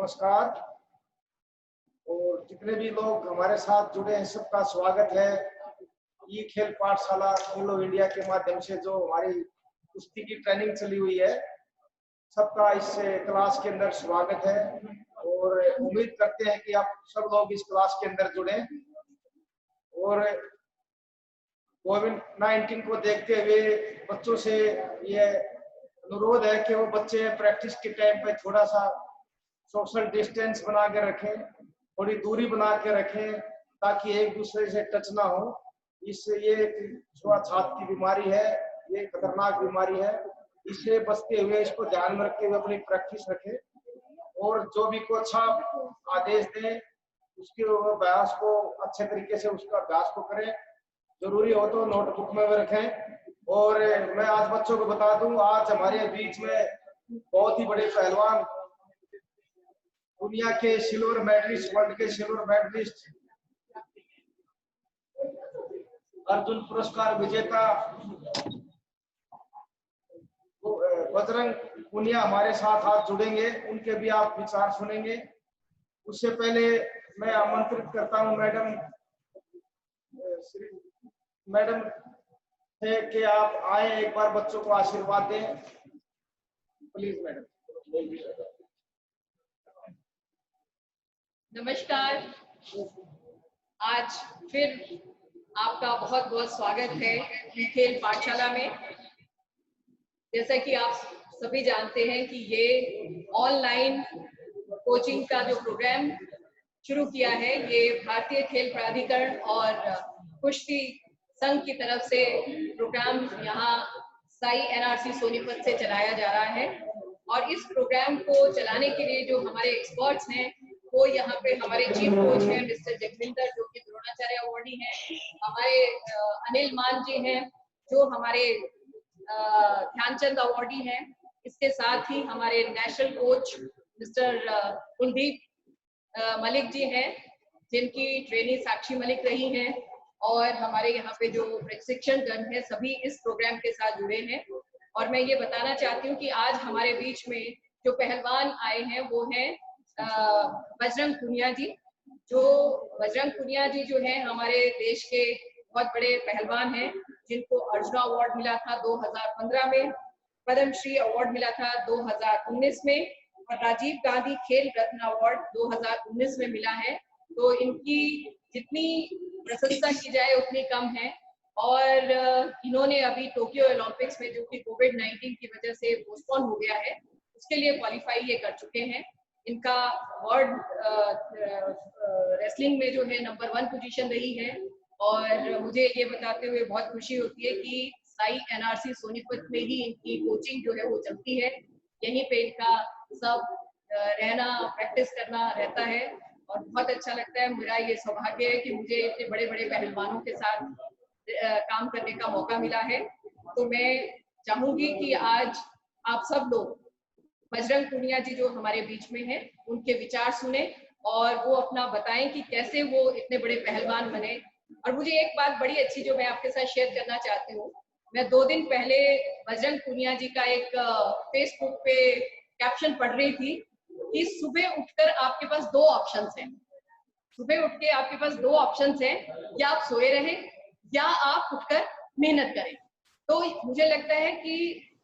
नमस्कार। और जितने भी लोग हमारे साथ जुड़े हैं सबका स्वागत है। ये खेल पाठशाला खेलो इंडिया के माध्यम से जो हमारी कुश्ती की ट्रेनिंग चली हुई है, सबका इस क्लास के अंदर स्वागत है और उम्मीद करते हैं कि आप सब लोग इस क्लास के अंदर जुड़े। और कोविड-19 को देखते हुए बच्चों से ये अनुरोध है कि वो बच्चे प्रैक्टिस के टाइम पे थोड़ा सा सोशल डिस्टेंस बना के रखें, थोड़ी दूरी बना के रखें ताकि एक दूसरे से टच ना हो। इससे ये छुआछूत की बीमारी है, ये खतरनाक बीमारी है। इससे बचते हुए इसको ध्यान में रखते हुए अपनी प्रैक्टिस रखें और जो भी कोच आदेश दें उसके अभ्यास को अच्छे तरीके से उसका अभ्यास को करें। जरूरी हो तो नोटबुक में भी रखें। और मैं आज बच्चों को बता दूं, आज हमारे बीच में बहुत ही बड़े पहलवान, दुनिया के सिल्वर मेडलिस्ट, वर्ल्ड के सिल्वर मेडलिस्ट, अर्जुन पुरस्कार विजेता बजरंग पुनिया हमारे साथ आज जुड़ेंगे। उनके भी आप विचार सुनेंगे। उससे पहले मैं आमंत्रित करता हूं मैडम से कि आप आए, एक बार बच्चों को आशीर्वाद दें प्लीज मैडम। नमस्कार। आज फिर आपका बहुत बहुत स्वागत है खेल पाठशाला में। जैसा कि आप सभी जानते हैं कि ये ऑनलाइन कोचिंग का जो प्रोग्राम शुरू किया है, ये भारतीय खेल प्राधिकरण और कुश्ती संघ की तरफ से प्रोग्राम यहाँ साई एनआरसी सोनीपत से चलाया जा रहा है। और इस प्रोग्राम को चलाने के लिए जो हमारे एक्सपर्ट्स हैं वो यहाँ पे हमारे चीफ कोच हैं मिस्टर जगविंदर, जो कि द्रोणाचार्य अवार्डी हैं। हमारे अनिल मान जी हैं जो हमारे ध्यानचंद अवार्डी हैं। इसके साथ ही हमारे national coach mister Kuldeep Malik ji हैं, जिनकी ट्रेनिंग साक्षी मलिक रही हैं। और हमारे यहाँ पे जो प्रशिक्षण गण है सभी इस प्रोग्राम के साथ जुड़े हैं। और मैं ये बताना चाहती हूँ कि आज हमारे बीच में जो पहलवान आए हैं वो हैं बजरंग पुनिया जी। जो बजरंग पुनिया जी जो है हमारे देश के बहुत बड़े पहलवान हैं, जिनको अर्जुन अवार्ड मिला था 2015 में, पद्मश्री अवार्ड मिला था 2019 में और राजीव गांधी खेल रत्न अवार्ड 2019 में मिला है। तो इनकी जितनी प्रशंसा की जाए उतनी कम है। और इन्होंने अभी टोक्यो ओलंपिक्स में, जो कि कोविड-19 की वजह से पोस्टपोन हो गया है, उसके लिए क्वालिफाई ये कर चुके हैं। इनका वर्ल्ड रेसलिंग में जो है नंबर 1 पोजीशन रही है। और मुझे ये बताते हुए बहुत खुशी होती है कि साई एनआरसी सोनीपत में ही इनकी कोचिंग जो है वो चलती है। यहीं पे इनका सब रहना, प्रैक्टिस करना रहता है और बहुत अच्छा लगता है। मेरा ये सौभाग्य है कि मुझे इतने बड़े बड़े पहलवानों के साथ काम करने का मौका मिला है। तो मैं चाहूंगी कि आज आप सब लोग बजरंग पुनिया जी जो हमारे बीच में हैं उनके विचार सुने और वो अपना बताएं कि कैसे वो इतने बड़े पहलवान बने। और मुझे एक बात बड़ी अच्छी जो मैं आपके साथ शेयर करना चाहती हूँ, मैं 2 दिन पहले बजरंग पुनिया जी का एक फेसबुक पे कैप्शन पढ़ रही थी कि सुबह उठकर आपके पास 2 ऑप्शंस हैं। सुबह उठ के आपके पास 2 ऑप्शंस हैं, या आप सोए रहें या आप उठकर मेहनत करें। तो मुझे लगता है कि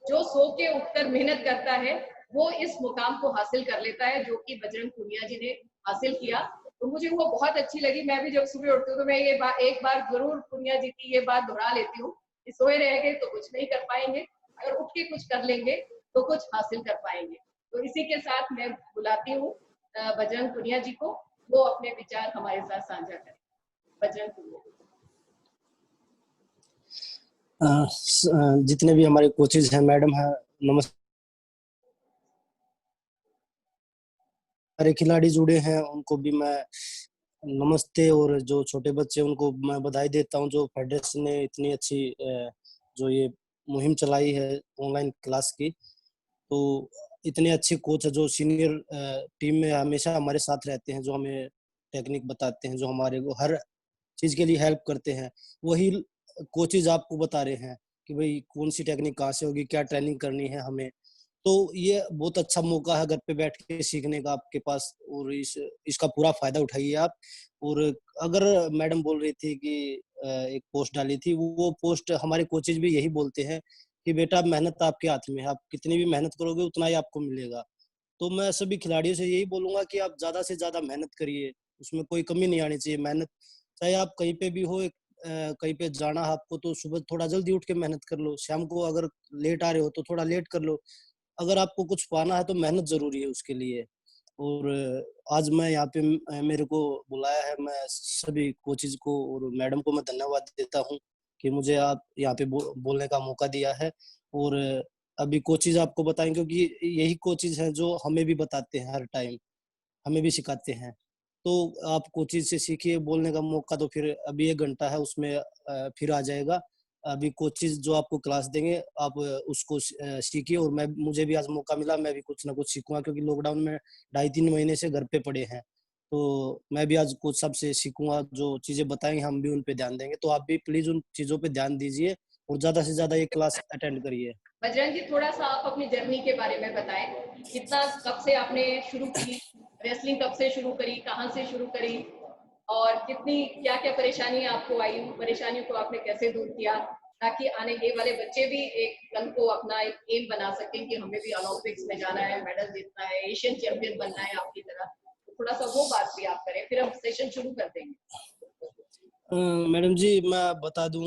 जो सो के उठकर मेहनत करता है वो इस मुकाम को हासिल कर लेता है, जो कि बजरंग पुनिया जी ने हासिल किया। तो मुझे वो बहुत अच्छी लगी। मैं भी जब सुबह उठती हूँ तो मैं ये एक बार जरूर पुनिया जी की ये बात दोहरा लेती हूँ कि सोए रहेंगे तो कुछ नहीं कर पाएंगे, अगर उठ के कुछ कर लेंगे तो कुछ हासिल कर पाएंगे। तो इसी के साथ मैं बुलाती हूँ बजरंग पुनिया जी को, वो अपने विचार हमारे साथ साझा करें। बजरंग पुनिया। जितने भी हमारे कोचेज हैं, मैडम हैं, नमस्ते। सारे खिलाड़ी जुड़े हैं उनको भी मैं नमस्ते, और जो छोटे बच्चे उनको मैं बधाई देता हूं। जो फेडरेशन ने इतनी अच्छी जो ये मुहिम चलाई है ऑनलाइन क्लास की, तो इतने अच्छे कोच है जो सीनियर टीम में हमेशा हमारे साथ रहते हैं, जो हमें टेक्निक बताते हैं, जो हमारे को हर चीज के लिए हेल्प करते हैं। वही कोचेज आपको बता रहे हैं कि भाई कौन सी टेक्निक कहाँ से होगी, क्या ट्रेनिंग करनी है हमें। तो ये बहुत अच्छा मौका है घर पे बैठ के सीखने का आपके पास, और इसका पूरा फायदा उठाइए आप। और अगर मैडम बोल रही थी कि एक पोस्ट डाली थी, वो पोस्ट हमारे कोचेज भी यही बोलते हैं कि बेटा मेहनत आपके हाथ में है, आप कितनी भी मेहनत करोगे उतना ही आपको मिलेगा। तो मैं सभी खिलाड़ियों से यही बोलूंगा कि आप ज्यादा से ज्यादा मेहनत करिए, उसमें कोई कमी नहीं आनी चाहिए। मेहनत चाहे आप कहीं पे भी हो, कहीं पे जाना है आपको तो सुबह थोड़ा जल्दी उठ के मेहनत कर लो, शाम को अगर लेट आ रहे हो तो थोड़ा लेट कर लो। अगर आपको कुछ पाना है तो मेहनत जरूरी है उसके लिए। और आज मैं यहाँ पे मेरे को बुलाया है, मैं सभी कोचेज को और मैडम को मैं धन्यवाद देता हूँ कि मुझे आप यहाँ पे बोलने का मौका दिया है। और अभी कोचेज आपको बताएंगे, क्योंकि यही कोचेज हैं जो हमें भी बताते हैं हर टाइम, हमें भी सिखाते हैं। तो आप कोचेज से सीखिए। बोलने का मौका तो फिर अभी 1 घंटा है, उसमें फिर आ जाएगा। अभी कोचेज जो आपको क्लास देंगे आप उसको सीखिए। और मुझे भी आज मौका मिला, मैं भी कुछ ना कुछ सीखूंगा, क्योंकि लॉकडाउन में 2.5-3 महीने से घर पे पड़े हैं। तो मैं भी आज कोच साहब से सीखूंगा, जो चीजें बताएंगे हम भी उन पे ध्यान देंगे। तो आप भी प्लीज उन चीजों पे ध्यान दीजिए और ज्यादा से ज्यादा ये क्लास अटेंड करिए। बजरंग जी, थोड़ा सा आप अपनी जर्नी के बारे में बताएं। कितना, कब से आपने शुरू की रेसलिंग, कब से शुरू करी, कहाँ से शुरू करी, और कितनी क्या क्या परेशानी आपको आई, परेशानियों को आपने कैसे दूर किया, ताकि आने ये वाले बच्चे भी एक कल को अपना एक एम बना सकें कि हमें भी ओलंपिक्स में जाना है, मेडल जीतना है, एशियन चैंपियन बनना है आपकी तरह। तो थोड़ा सा वो बात भी आप करें, फिर हम सेशन शुरू कर देंगे। मैडम जी मैं बता दूं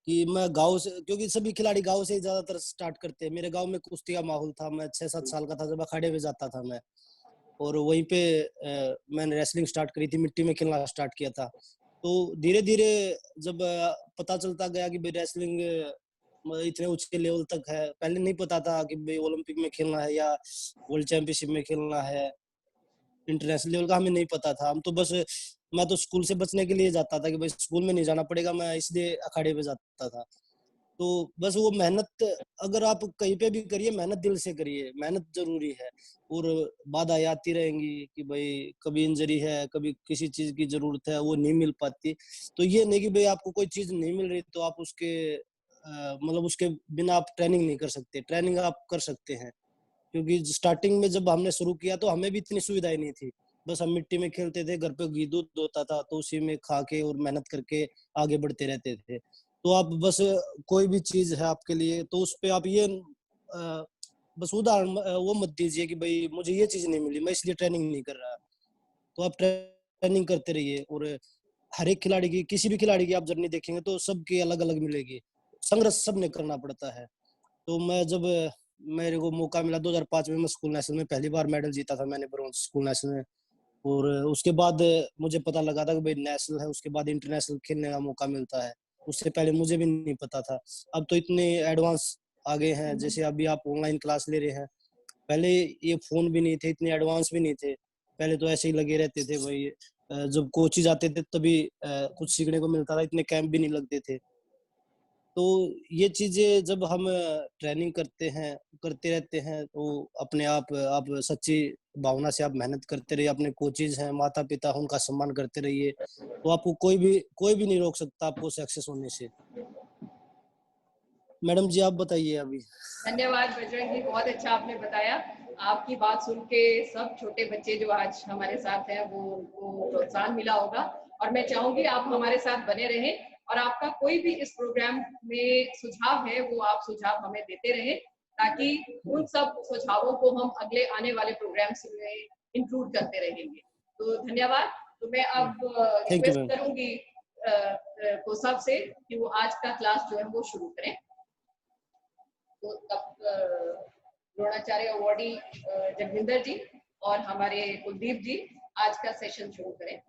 कि मैं गांव से, क्योंकि सभी खिलाड़ी गांव से ही ज्यादातर स्टार्ट करते हैं। मेरे गांव में कुश्ती का माहौल था, मैं 6-7 साल का था जब अखाड़े में जाता था मैं। और वहीं पे मैंने रेसलिंग स्टार्ट करी थी, मिट्टी में खेलना स्टार्ट किया था। तो धीरे धीरे जब पता चलता गया कि भाई रेसलिंग इतने ऊंचे लेवल तक है, पहले नहीं पता था कि भाई ओलंपिक में खेलना है या वर्ल्ड चैंपियनशिप में खेलना है, इंटरनेशनल लेवल का हमें नहीं पता था। हम तो बस, मैं तो स्कूल से बचने के लिए जाता था कि भाई स्कूल में नहीं जाना पड़ेगा, मैं इसलिए अखाड़े पे जाता था। तो बस वो मेहनत अगर आप कहीं पे भी करिए, मेहनत दिल से करिए, मेहनत जरूरी है। और बाधाएं आती रहेंगी कि भाई कभी इंजरी है, कभी किसी चीज की जरूरत है, वो नहीं मिल पाती। तो ये नहीं कि भाई आपको कोई चीज नहीं मिल रही तो आप उसके मतलब उसके बिना आप ट्रेनिंग नहीं कर सकते। ट्रेनिंग आप कर सकते हैं, क्योंकि स्टार्टिंग में जब हमने शुरू किया तो हमें भी इतनी सुविधाएं नहीं थी। बस हम मिट्टी में खेलते थे, घर पे घी दूध होता था तो उसी में खा के और मेहनत करके आगे बढ़ते रहते थे। तो आप बस कोई भी चीज है आपके लिए तो उस पे आप ये बस उदाहरण वो मत दीजिए कि भाई मुझे ये चीज नहीं मिली मैं इसलिए ट्रेनिंग नहीं कर रहा। तो आप ट्रेनिंग करते रहिए। और हर एक खिलाड़ी की, किसी भी खिलाड़ी की आप जर्नी देखेंगे तो सबकी अलग अलग मिलेगी, संघर्ष सबने करना पड़ता है। तो मैं जब मेरे को मौका मिला 2005 में, मैं स्कूल नेशनल में पहली बार मेडल जीता था मैंने, ब्रोंज स्कूल नेशनल में। और उसके बाद मुझे पता लगा था कि भाई नेशनल है, उसके बाद इंटरनेशनल खेलने का मौका मिलता है। उससे पहले मुझे भी नहीं पता था। अब तो इतने एडवांस आ गए हैं, जैसे अभी आप ऑनलाइन क्लास ले रहे हैं, पहले ये फोन भी नहीं थे, इतने एडवांस भी नहीं थे। पहले तो ऐसे ही लगे रहते थे भाई, जब कोचेज आते थे तभी कुछ सीखने को मिलता था, इतने कैंप भी नहीं लगते थे। तो ये चीजें जब हम ट्रेनिंग करते हैं, करते रहते हैं, तो अपने आप सच्ची भावना से आप मेहनत करते रहिए। अपने कोचेज हैं, माता पिता, उनका सम्मान करते रहिए, तो आपको कोई भी नहीं रोक सकता आपको सक्सेस होने से। मैडम जी आप बताइए अभी। धन्यवाद बजरंग जी, बहुत अच्छा आपने बताया। आपकी बात सुन के सब छोटे बच्चे जो आज हमारे साथ हैं वो उनको प्रोत्साहन मिला होगा। और मैं चाहूंगी आप हमारे साथ बने रहें, और आपका कोई भी इस प्रोग्राम में सुझाव है वो आप सुझाव हमें देते रहें, ताकि उन सब सुझावों को हम अगले आने वाले प्रोग्राम्स में इंक्लूड करते रहेंगे। तो धन्यवाद। तो मैं अब थैंक यू रिक्वेस्ट मैम। करूंगी कोसाब से कि वो आज का क्लास जो है वो शुरू करें। तो तब द्रोणाचार्य अवॉर्डी जगविंदर जी और हमारे कुलदीप जी आज का सेशन शुरू करें।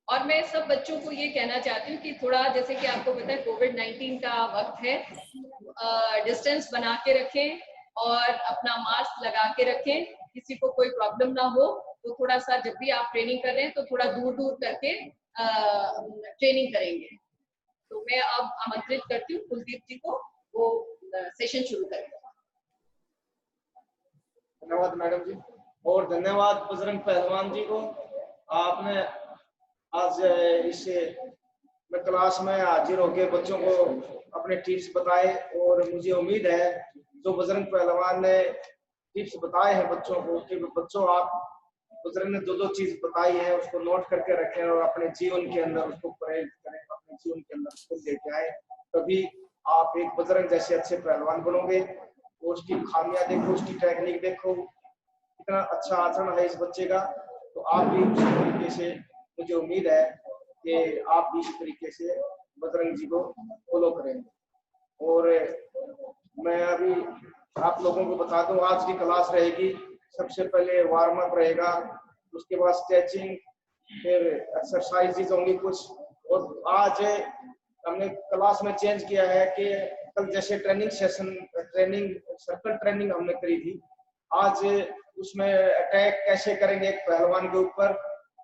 और मैं सब बच्चों को ये कहना चाहती हूँ कि थोड़ा, जैसे कि आपको पता है कोविड-19 का वक्त है, डिस्टेंस बना के रखें और अपना मास्क लगा के रखें। किसी को कोई प्रॉब्लम ना हो तो थोड़ा सा, जब भी आप ट्रेनिंग कर रहे हैं तो थोड़ा दूर दूर करके ट्रेनिंग करेंगे। तो मैं अब आमंत्रित करती हूँ कुलदीप जी को, वो सेशन शुरू करें। धन्यवाद मैडम जी, और धन्यवाद बजरंग पहलवान जी को। आपने आज इस क्लास में हाजिर होकर बच्चों को अपने टिप्स बताए, और मुझे उम्मीद है जो बजरंग पहलवान ने टिप्स बताए हैं बच्चों को कि बच्चों आप बजरंग ने जो चीज बताई है उसको नोट करके रखें और अपने जीवन के अंदर उसको प्रयोग करें, अपने जीवन के अंदर उसको लेके आए, तभी आप एक बजरंग जैसे अच्छे पहलवान बनोगे। तो उसकी खामियां देखो, उसकी टेक्निक देखो, कितना अच्छा आचरण है इस बच्चे का। तो आप भी उसी तरीके से, मुझे उम्मीद है कि आप भी इस तरीके से बजरंग जी को फॉलो करेंगे। और मैं अभी आप लोगों को बता दूं, आज की क्लास रहेगी, सबसे पहले वार्म अप रहेगा, उसके बाद स्ट्रेचिंग, फिर एक्सरसाइजेज होंगी कुछ। और आज हमने क्लास में चेंज किया है कि कल जैसे training session, training circle training हमने करी थी, आज उसमें अटैक कैसे करेंगे एक पहलवान के ऊपर,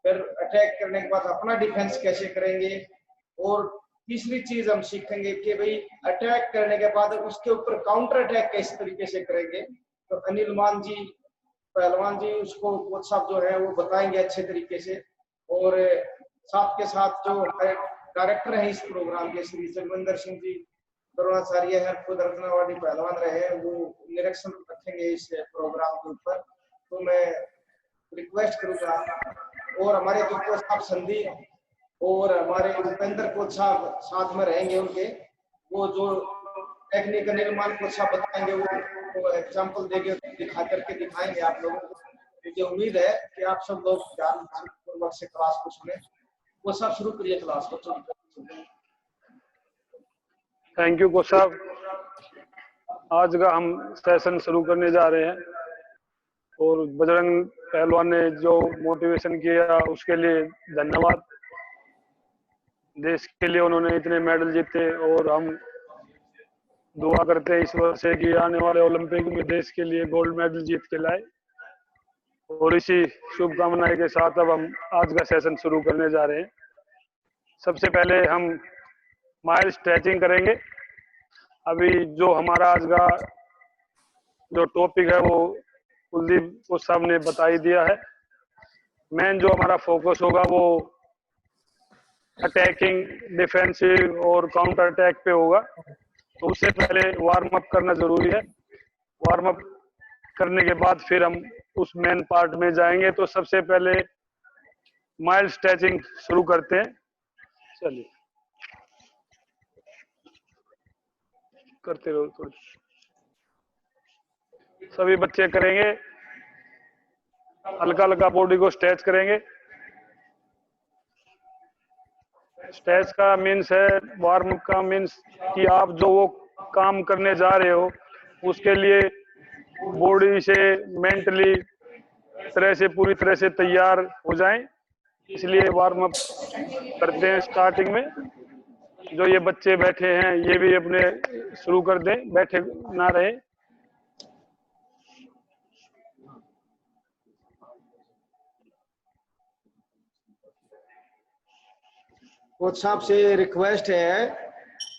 फिर अटैक करने के बाद अपना डिफेंस कैसे करेंगे, और तीसरी चीज हम सीखेंगे कि भाई अटैक करने के बाद उसके ऊपर काउंटर अटैक किस तरीके से करेंगे। तो अनिल मान जी पहलवान जी उसको कोच साहब जो है वो बताएंगे अच्छे तरीके से। और साथ के साथ जो डायरेक्टर है इस प्रोग्राम के, श्री जगविंदर सिंह जी द्रोणाचार्य है, खुद रत्नावादी पहलवान रहे, वो निरीक्षण रखेंगे इस प्रोग्राम के ऊपर। तो मैं रिक्वेस्ट करूंगा, और हमारे जो कोच साहब संदीप और हमारे उपेंद्र कोच साहब साथ में रहेंगे, उनके वो जो टेक्निक निर्माण कोच साहब बताएंगे वो एग्जाम्पल देके दिखा करके दिखाएंगे आप लोगों को। मुझे उम्मीद है कि आप सब लोग ध्यान पूर्वक से क्लास को सुने। वो सब शुरू करिए क्लास को। थैंक यू कोच साहब। आज का हम सेशन शुरू करने जा रहे हैं, और बजरंग पहलवान ने जो मोटिवेशन किया उसके लिए धन्यवाद। देश के लिए उन्होंने इतने मेडल जीते, और हम दुआ करते हैं इस वर्ष से कि आने वाले ओलंपिक में देश के लिए गोल्ड मेडल जीत के लाए। और इसी शुभकामनाएं के साथ अब हम आज का सेशन शुरू करने जा रहे हैं। सबसे पहले हम माइल्ड स्ट्रेचिंग करेंगे। अभी जो हमारा आज का जो टॉपिक है वो कुलदीप कोच साहब ने बता ही दिया है। मेन जो हमारा फोकस होगा वो अटैकिंग, डिफेंसिव और काउंटर अटैक पे होगा। तो उससे पहले वार्म अप करना जरूरी है। वार्म अप करने के बाद फिर हम उस मेन पार्ट में जाएंगे। तो सबसे पहले माइल्ड स्ट्रेचिंग शुरू करते हैं। चलिए करते रहो थोड़ी। सभी बच्चे करेंगे, हल्का हल्का बॉडी को स्ट्रेच करेंगे। स्ट्रेच का मीन्स है, वार्म अप का मीन्स कि आप जो वो काम करने जा रहे हो उसके लिए बॉडी से मेंटली तरह से पूरी तरह से तैयार हो जाएं। इसलिए वार्म अप करते हैं स्टार्टिंग में। जो ये बच्चे बैठे हैं ये भी अपने शुरू कर दें, बैठे ना रहे। कोच साहब से रिक्वेस्ट है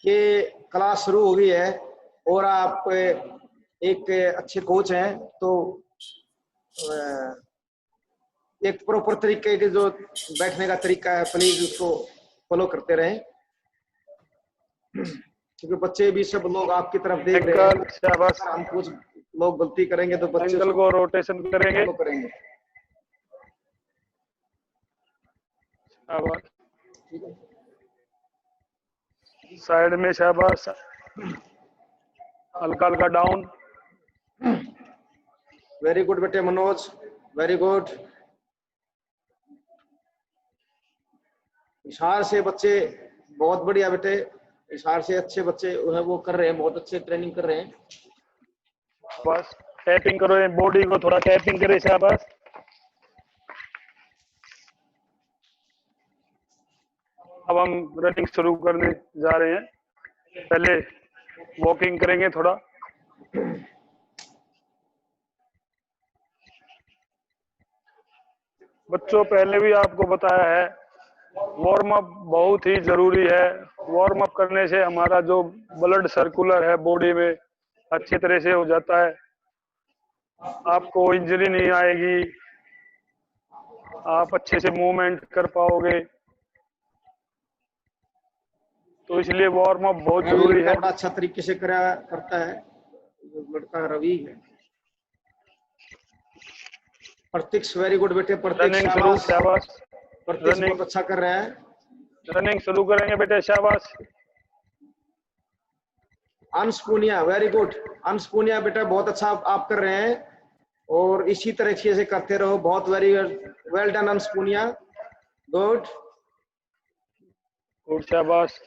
कि क्लास शुरू हो गई है, और आप एक अच्छे कोच हैं तो एक प्रॉपर तरीके के जो बैठने का तरीका है प्लीज उसको फॉलो करते रहें, क्योंकि बच्चे भी सब लोग आपकी तरफ देख रहे हैं। हम कुछ लोग गलती करेंगे तो बच्चे एंकल को रोटेशन करेंगे। साइड में शाबाश, हल्का हल्का डाउन। वेरी गुड बेटे मनोज, वेरी गुड। इशार से बच्चे बहुत बढ़िया बेटे, इशार से अच्छे बच्चे वो कर रहे हैं, बहुत अच्छे ट्रेनिंग कर रहे हैं। बस टैपिंग करो, बॉडी को थोड़ा टैपिंग करे शाबाश। अब हम रनिंग शुरू करने जा रहे हैं। पहले वॉकिंग करेंगे थोड़ा। बच्चों पहले भी आपको बताया है, वार्म अप बहुत ही जरूरी है। वार्म अप करने से हमारा जो ब्लड सर्कुलर है बॉडी में अच्छी तरह से हो जाता है। आपको इंजरी नहीं आएगी, आप अच्छे से मूवमेंट कर पाओगे। तो इसलिए वार्म अप बहुत जरूरी है। बड़ा अच्छा तरीके से करता है, लड़का रवि है। प्रतीक्ष वेरी गुड बेटे, प्रतीक्ष रनिंग शुरू, शाबाश, शाबाश। प्रतीक्ष रनिंग बहुत अच्छा कर रहा है। रनिंग शुरू करेंगे बेटे, शाबाश। अंश पूनिया वेरी गुड, अंश पूनिया बेटा बहुत अच्छा आप कर रहे हैं और इसी तरीके से करते रहो। बहुत वेरी वेल डन अंश पूनिया, गुड गुड, शाबाश।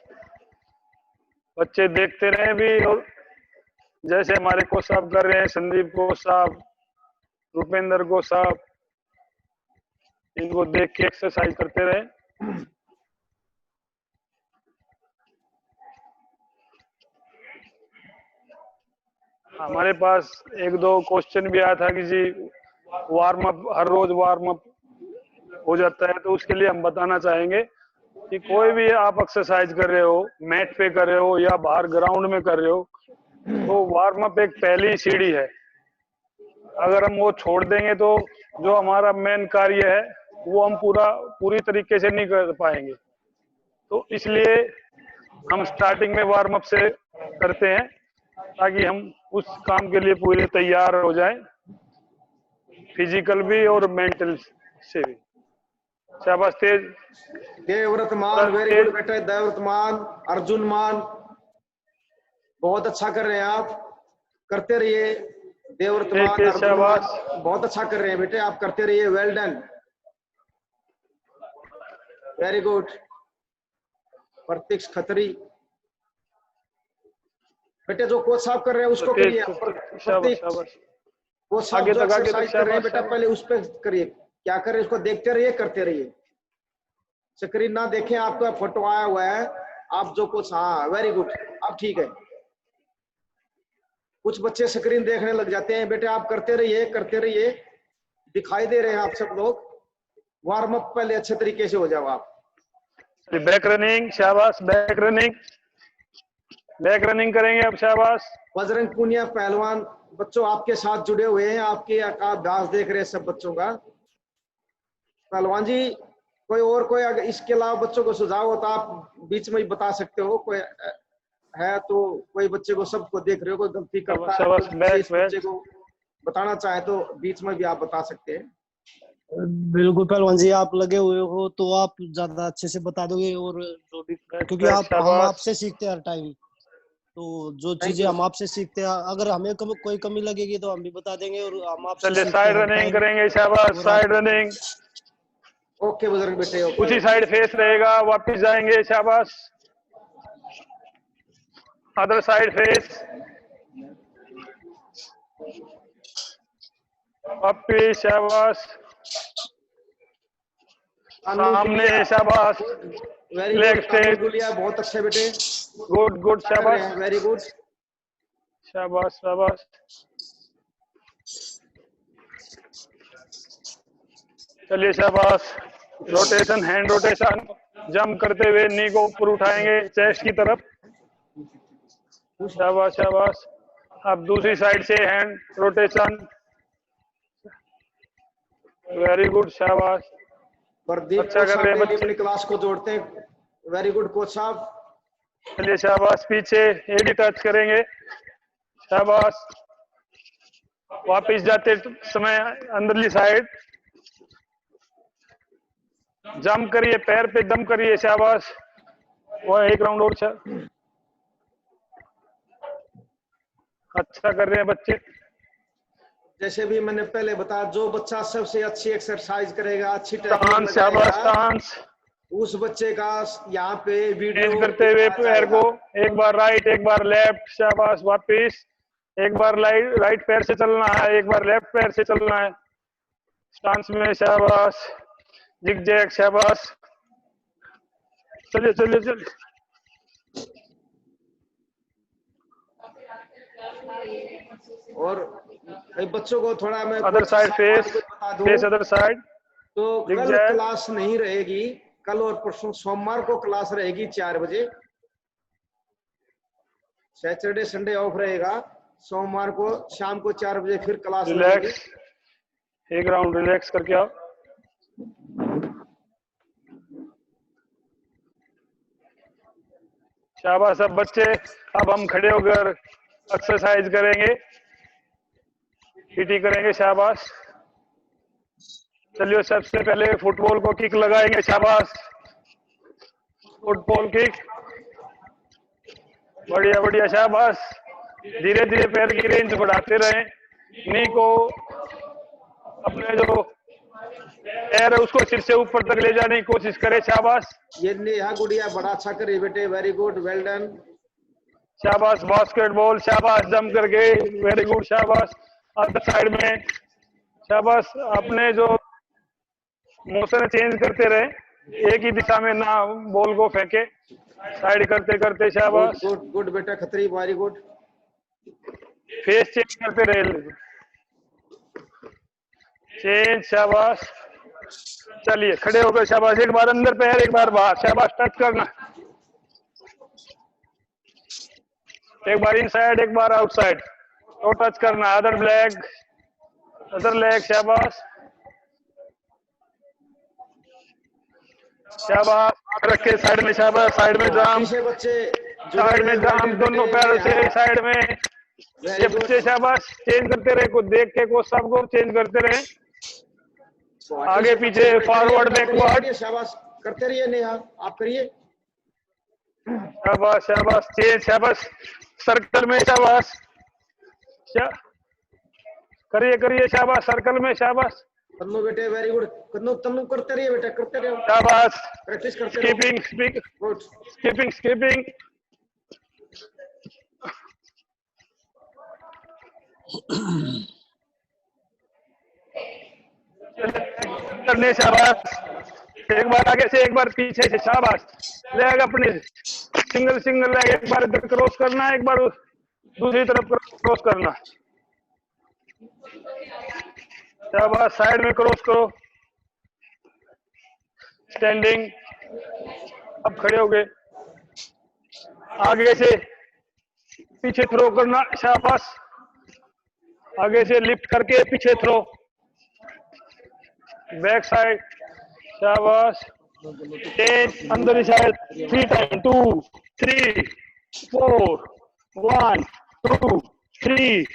बच्चे देखते रहे भी, और जैसे हमारे कोच साहब कर रहे हैं, संदीप कोच साहब, रुपेंद्र कोच साहब, इनको देख के एक्सरसाइज करते रहे। हमारे पास एक दो क्वेश्चन भी आया था कि जी वार्म अप, हर रोज वार्म अप हो जाता है, तो उसके लिए हम बताना चाहेंगे कि कोई भी आप एक्सरसाइज कर रहे हो, मैट पे कर रहे हो या बाहर ग्राउंड में कर रहे हो, तो वार्म अप एक पहली सीढ़ी है। अगर हम वो छोड़ देंगे तो जो हमारा मेन कार्य है वो हम पूरी तरीके से नहीं कर पाएंगे। तो इसलिए हम स्टार्टिंग में वार्म अप से करते हैं ताकि हम उस काम के लिए पूरे तैयार हो जाएं, फिजिकल भी और मेंटल से भी। शाबाश, तेज। देवव्रतमान वेरी गुड बेटा, देवव्रतमान, अर्जुन मान बहुत अच्छा कर रहे हैं आप, करते रहिए। देवव्रतमान, अर्जुन मान बहुत अच्छा कर रहे हैं बेटे, आप करते रहिए, well done, very good. Prateek Khatri बेटे, जो कोच साहब कर रहे हैं उसको करिए। कोच साहब जो एक्सरसाइज कर रहे हैं बेटा, पहले उस पर करिए, क्या कर रहे हैं उसको देखते रहिए, करते रहिए, स्क्रीन ना देखें। आपका फोटो आया हुआ है, आप जो कुछ, हाँ वेरी गुड, अब ठीक है। कुछ बच्चे स्क्रीन देखने लग जाते हैं बेटे, आप करते रहिए, करते रहिए, दिखाई दे रहे हैं आप सब लोग। वार्म अप पहले अच्छे तरीके से हो जाओ आप। बैक रनिंग, शाबाश, बैक रनिंग, बैक रनिंग करेंगे अब, शाबाश। बजरंग पुनिया पहलवान बच्चों आपके साथ जुड़े हुए हैं, आपके अभ्यास देख रहे हैं सब बच्चों का। पहलवान जी, कोई अगर इसके अलावा बच्चों को सुझाव हो तो आप बीच में ही बता सकते हो। कोई है तो, कोई बच्चे को, सबको देख रहे हो, कोई गलती करता है तो इस बच्चे को बताना चाहे तो बीच में भी आप बता सकते हैं। बिल्कुल पहलवान जी, आप लगे हुए हो तो आप ज्यादा अच्छे से बता दोगे, और जो भी, क्योंकि हम आपसे सीखते हैं हर टाइम, तो जो चीजें हम आपसे सीखते हैं, अगर हमें कोई कमी लगेगी तो हम भी बता देंगे, और हम आपसे सीखते हैं। साइड रनिंग करेंगे, शाबाश, साइड रनिंग। ओके बुजुर्ग बेटे, उसी साइड फेस रहेगा, वापस जाएंगे, शाबाश। अदर साइड फेस, वापस, शाबाश, सामने, शाबाश, लेग स्ट्रेट, बहुत अच्छे बेटे, गुड गुड, शाबाश, वेरी गुड, शाबाश, शाबाश। चलिए, शाबाश, रोटेशन, हैंड रोटेशन, जंप करते हुए नी को ऊपर उठाएंगे चेस्ट की तरफ, शाबाश, शाबाश। अब दूसरी साइड से हैंड रोटेशन, वेरी गुड, शाबाश, अच्छा कर रहे हैं बच्चे, अपनी क्लास को जोड़ते हैं, वेरी गुड कोच साहब। चलिए, शाबाश, पीछे एडी टच करेंगे, शाबाश, वापिस जाते समय अंदरली साइड जंप करिए, पैर पे दम करिए, शाबाश, वो एक राउंड और, अच्छा कर रहे हैं बच्चे। जैसे भी मैंने पहले बताया, जो बच्चा सबसे अच्छी एक्सरसाइज करेगा, अच्छी स्टांस, उस बच्चे का यहाँ पे वीडियो करते हुए पैर को एक बार राइट, एक बार लेफ्ट, शाबाश, वापिस, एक बार राइट पैर से चलना है, एक बार लेफ्ट पैर से चलना है, स्टांस में, शाबाश, जिग जैग, शाबाश, चलिए चलिए चलिए। और बच्चों को थोड़ा मैं other side face, face other side, तो कल क्लास नहीं रहेगी, कल और परसों सोमवार को क्लास रहेगी 4 बजे, सैटरडे संडे ऑफ रहेगा, सोमवार को शाम को 4 बजे फिर क्लास रहेगी। एक राउंड रिलैक्स करके आओ, शाबाश। अब बच्चे, अब हम खड़े होकर एक्सरसाइज करेंगे, पीटी करेंगे। शाबाश। चलिए सबसे पहले फुटबॉल को किक लगाएंगे। शाबाश, फुटबॉल किक। बढ़िया बढ़िया, शाबाश। धीरे धीरे पैर की रेंज बढ़ाते रहें। नी को अपने जो पैर है उसको सिर से ऊपर तक ले जाने की कोशिश करें। शाबाश। ये नेहा गुड़िया बड़ा अच्छा कर रही है बेटे, वेरी गुड, वेल डन। शाबाश, बास्केटबॉल। शाबाश, जम करके, वेरी गुड। शाबाश, अदर साइड में। शाबाश, अपने जो मोशन चेंज करते रहे, एक ही दिशा में ना बॉल को फेंके, साइड करते करते। गुड शाबाश। गुड गुड बेटा, Khatri, very good. Face change करते रहे, चेंज। शाबाश। चलिए खड़े होकर। शाबाश, एक बार अंदर पैर, एक बार बाहर। शाबाश, टच करना, एक बार इनसाइड, एक बार आउटसाइड, तो टच करना। Other leg, other leg. शाबाश, शाबाश। रख के साइड में। शाबाश, साइड में जाम, पीछे बच्चे साइड में जाम, दोनों पैरों से साइड में। ये बच्चे शाबाश, चेंज करते रहे, को देख के को सबको चेंज करते रहे, आगे पीछे, फॉरवर्ड बैकवर्ड। शाबाश, करते रहिए नेहा, आप करिए। शाबाश शाबाश, चेंज। शाबाश, सर्कल में। शाबाश, करिए करिए। शाबाश, सर्कल में। शाबाश तन्नू बेटे, वेरी गुड। तन्नू तन्नू करते रहिए बेटा, करते रहो, शाबाश। प्रैक्टिस करते रहो। Skipping, good. Skipping, skipping. करने। शाबाश, एक बार आगे से, एक बार पीछे से। शाबाश, लेग अपने सिंगल सिंगल लेग, एक बार इधर क्रॉस करना, एक बार दूसरी तरफ क्रॉस करना। शाबाश, साइड में क्रॉस करो, स्टैंडिंग। अब खड़े हो गए, आगे से पीछे थ्रो करना। शाबाश, आगे से लिफ्ट करके पीछे थ्रो, बैक साइड। शाबाश, चेंज, अंदर ही साइड, 3 टाइम, 2 3 4 1 2 3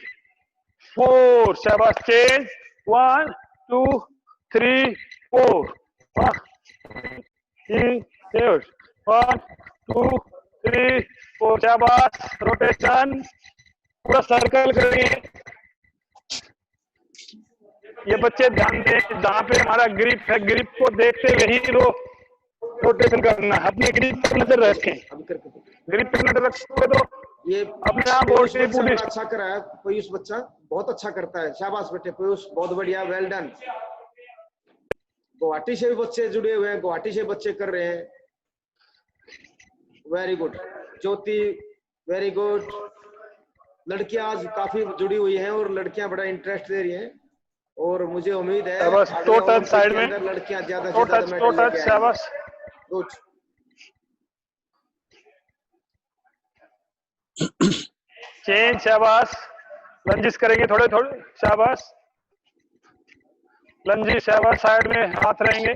4। शाबाश, चेंज, 1 2 3 4 1 2 3 4। शाबाश, रोटेशन, पूरा सर्कल करिए। ये बच्चे ध्यान दें, जहाँ पे हमारा ग्रिप है, ग्रिप को देखते हुए ही रोटेशन करना है। अपने ग्रिप पर नजर रखें, ग्रिप पर नजर रखोगे तो ये अपने आप और से पूरी। अच्छा कर रहा है पीयूष, बच्चा बहुत अच्छा करता है। शाबाश बेटे पीयूष, बहुत बढ़िया, वेल डन। गुवाहाटी से भी बच्चे जुड़े हुए हैं, गुवाहाटी से बच्चे कर रहे हैं, वेरी गुड। ज्योति, वेरी गुड। लड़कियां आज काफी जुड़ी हुई हैं और लड़कियां बड़ा इंटरेस्ट दे रही हैं, और मुझे उम्मीद है बस तो टच साइड में, लड़कियां ज्यादा तो से ज्यादा टच। शाबाश, गुड। चेंज। शाबाश, लंजिस करेंगे थोड़े थोड़े। शाबाश, लंजिस। शाबाश, साइड में हाथ रहेंगे।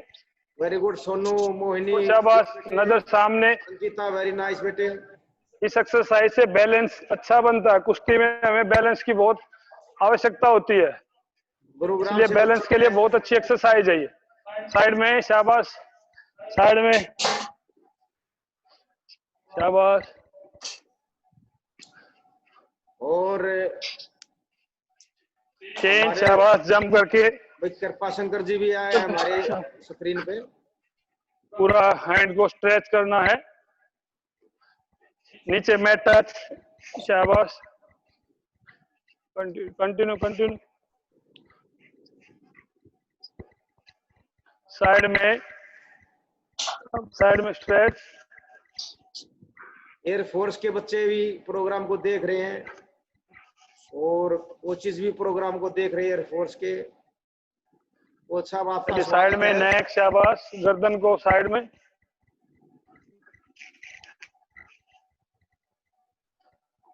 वेरी गुड सोनू, मोहिनी, शाबाश, नजर सामने। अंकिता, वेरी नाइस बेटे। इस एक्सरसाइज से बैलेंस अच्छा बनता है। कुश्ती में हमें बैलेंस की बहुत आवश्यकता होती है, इसलिए बैलेंस के लिए बहुत अच्छी एक्सरसाइज है ये। साइड में। शाबाश, साइड में। शाबाश, और चेंज। शाबाश, जंप करके। कृपा शंकर जी भी आए हमारे स्क्रीन पे। पूरा हैंड को स्ट्रेच करना है, नीचे में टच। शाबाश, कंटिन्यू कंटिन्यू। साइड में, साइड में स्ट्रेच। एयरफोर्स के बच्चे भी प्रोग्राम को देख रहे हैं, और कोचेस भी प्रोग्राम को देख रहे हैं एयरफोर्स के। वो अच्छा, आपका साइड में नेक। शाबाश, गर्दन को साइड में।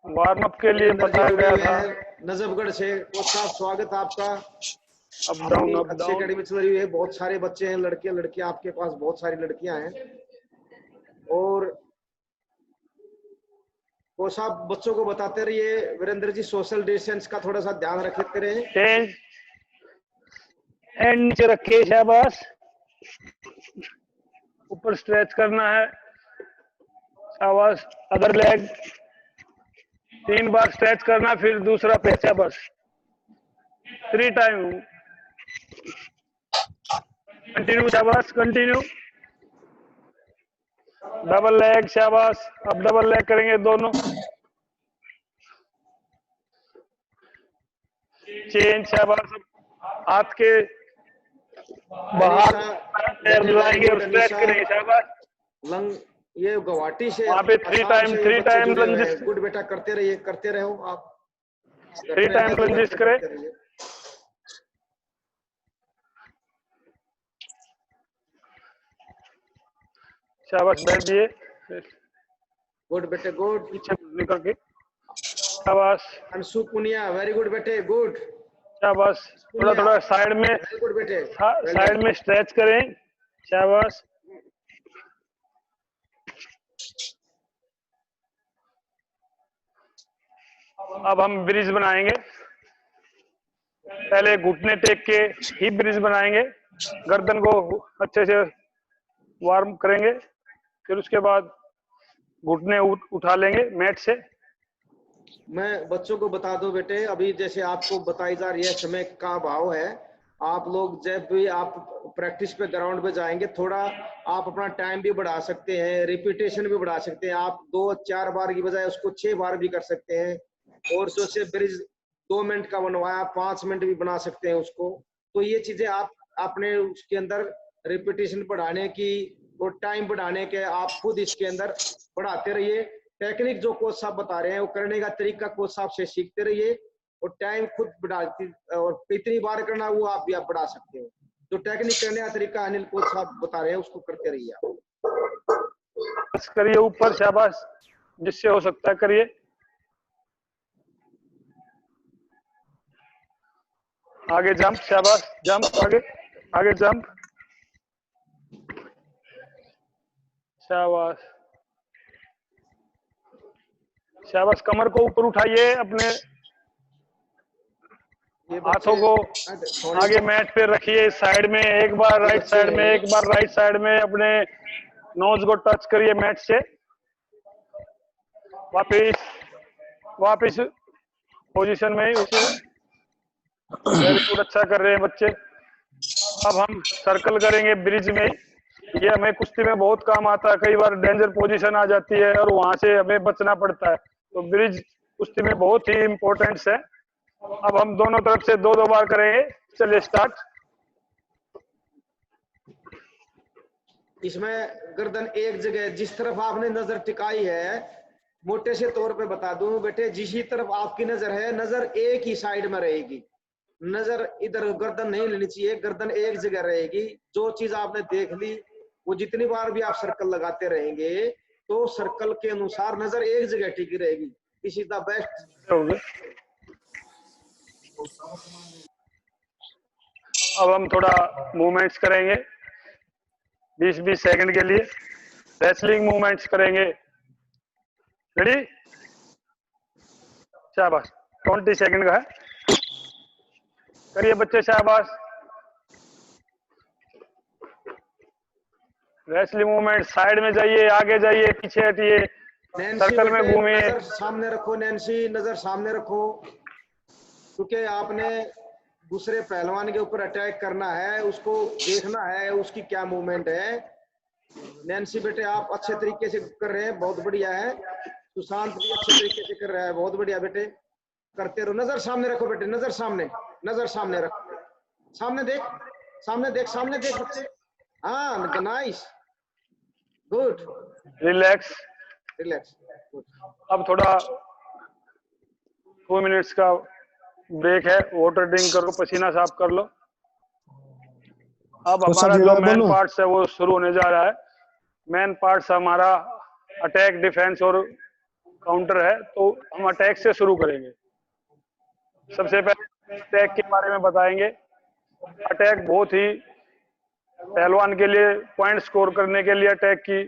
वार्म अप के लिए बताया गया था। नजफगढ़ से वो साहब, स्वागत आपका। अप डाउन, अप अच्छी डाउन। अकेडमी चल रही है, बहुत सारे बच्चे हैं, लड़के लड़कियां, आपके पास बहुत सारी लड़कियां हैं, और कोच साहब बच्चों को बताते रहिए, वीरेंद्र जी सोशल डिस्टेंस का थोड़ा सा ध्यान रखते रहे। चेंज, हैंड नीचे रखिए, शाबाश। ऊपर स्ट्रेच करना है, शाबाश। अदर लेग 3 बार स्ट्रेच करना, फिर दूसरा पे, शाबाश। 3 टाइम कंटिन्यू, शाबाश, कंटिन्यू। डबल लेग, शाबाश। अब डबल लेग करेंगे दोनों। चेंज, शाबाश। हाथ के बाहर पैर लाएंगे और स्ट्रेच करेंगे, शाबाश। लंग ये गुवाहाटी से वहां पे आसाम से ये बच्चे जुड़े हुए लंजेस, हैं। गुड बेटा, करते रहिए, करते रहो आप। 3 टाइम लंजेस करें। शाबाश, बैठ दिए, गुड बेटे, गुड। पीछे निकल के, शाबाश, अंशु पुनिया, वेरी गुड बेटे, गुड। शाबाश। थोड़ा थोड़ा साइड में, वेरी गुड बेटे, साइड में स्ट्रेच करें, शाबाश। अब हम ब्रिज बनाएंगे। पहले घुटने टेक के हिप ब्रिज बनाएंगे, गर्दन को अच्छे से वार्म करेंगे, फिर उसके बाद घुटने उठा लेंगे मैट से। मैं बच्चों को बता दो बेटे, अभी जैसे आपको बताई जा रही है, समय का अभाव है। आप लोग जब भी आप प्रैक्टिस पे ग्राउंड पे जाएंगे, थोड़ा आप अपना टाइम भी बढ़ा सकते हैं, रिपीटेशन भी बढ़ा सकते हैं। आप 2-4 बार की बजाय उसको 6 बार भी कर सकते हैं। और जो से ब्रिज 2 मिनट का बनवाया, 5 मिनट भी बना सकते हैं उसको। तो ये चीजें आप अपने उसके अंदर रिपीटेशन बढ़ाने की और टाइम बढ़ाने के आप खुद इसके अंदर बढ़ाते रहिए। टेक्निक जो कोच साहब बता रहे हैं वो करने का तरीका कोच साहब से सीखते रहिए, और टाइम खुद बढ़ाती, और कितनी बार करना वो आप भी आप बढ़ा सकते हो। जो टेक्निक करने का तरीका अनिल कोच साहब बता रहे हैं उसको करते रहिए आप। करिए ऊपर, शाबाश, जिससे हो सकता है करिए। आगे जंप, शाबाश, जंप, आगे आगे जंप, शाबाश, शाबाश। कमर को ऊपर उठाइए, अपने हाथों को आगे मैट पे रखिए, साइड में एक बार राइट साइड में, एक बार राइट साइड में, अपने नोज को टच करिए मैट से। वापिस पोजीशन में ही उसी। वेरी गुड, अच्छा कर रहे हैं बच्चे। अब हम सर्कल करेंगे ब्रिज में। ये हमें कुश्ती में बहुत काम आता है, कई बार डेंजर पोजीशन आ जाती है और वहां से हमें बचना पड़ता है, तो ब्रिज कुश्ती में बहुत ही इंपॉर्टेंस है। अब हम दोनों तरफ से 2-2 बार करेंगे। चलिए स्टार्ट। इसमें गर्दन एक जगह, जिस तरफ आपने नजर टिकाई है, मोटे से तौर पे बता दूं बेटे, जिस तरफ आपकी नजर है, नजर एक ही साइड में रहेगी। नजर इधर गर्दन नहीं लेनी चाहिए, गर्दन एक जगह रहेगी। जो चीज आपने देख ली वो जितनी बार भी आप सर्कल लगाते रहेंगे, तो सर्कल के अनुसार नजर एक जगह टिकी रहेगी। This is the best. अब हम थोड़ा मूवमेंट्स करेंगे 20-20 सेकंड के लिए, रेसलिंग मूवमेंट्स करेंगे। रेडी, शाबाश। 20 सेकंड का है, करिए बच्चे, शाबाश। रेसलिंग मूवमेंट, साइड में जाइए, आगे जाइए, पीछे हटिए, सर्कल में घूमिए। नजर सामने रखो नैन्सी, नजर सामने रखो, क्योंकि आपने दूसरे पहलवान के ऊपर अटैक करना है, उसको देखना है उसकी क्या मूवमेंट है। नैन्सी बेटे आप अच्छे तरीके से कर रहे हैं, बहुत बढ़िया है। सुशांत भी अच्छे तरीके से कर रहा है, बहुत बढ़िया बेटे, करते रहो। नजर सामने रखो बेटे, नजर सामने, नजर सामने रखो, सामने देख, सामने देख, सामने देख बच्चे। हाँ, नाइस, गुड, रिलैक्स, रिलैक्स। अब थोड़ा 2 मिनट्स का ब्रेक है, वाटर ड्रिंक करो, पसीना साफ कर लो। अब हमारा जो मेन पार्ट्स है वो शुरू होने जा रहा है। मेन पार्ट्स हमारा अटैक, डिफेंस और काउंटर है, तो हम अटैक से शुरू करेंगे। सबसे पहले अटैक के बारे में बताएंगे। अटैक बहुत ही पहलवान के लिए, पॉइंट स्कोर करने के लिए अटैक की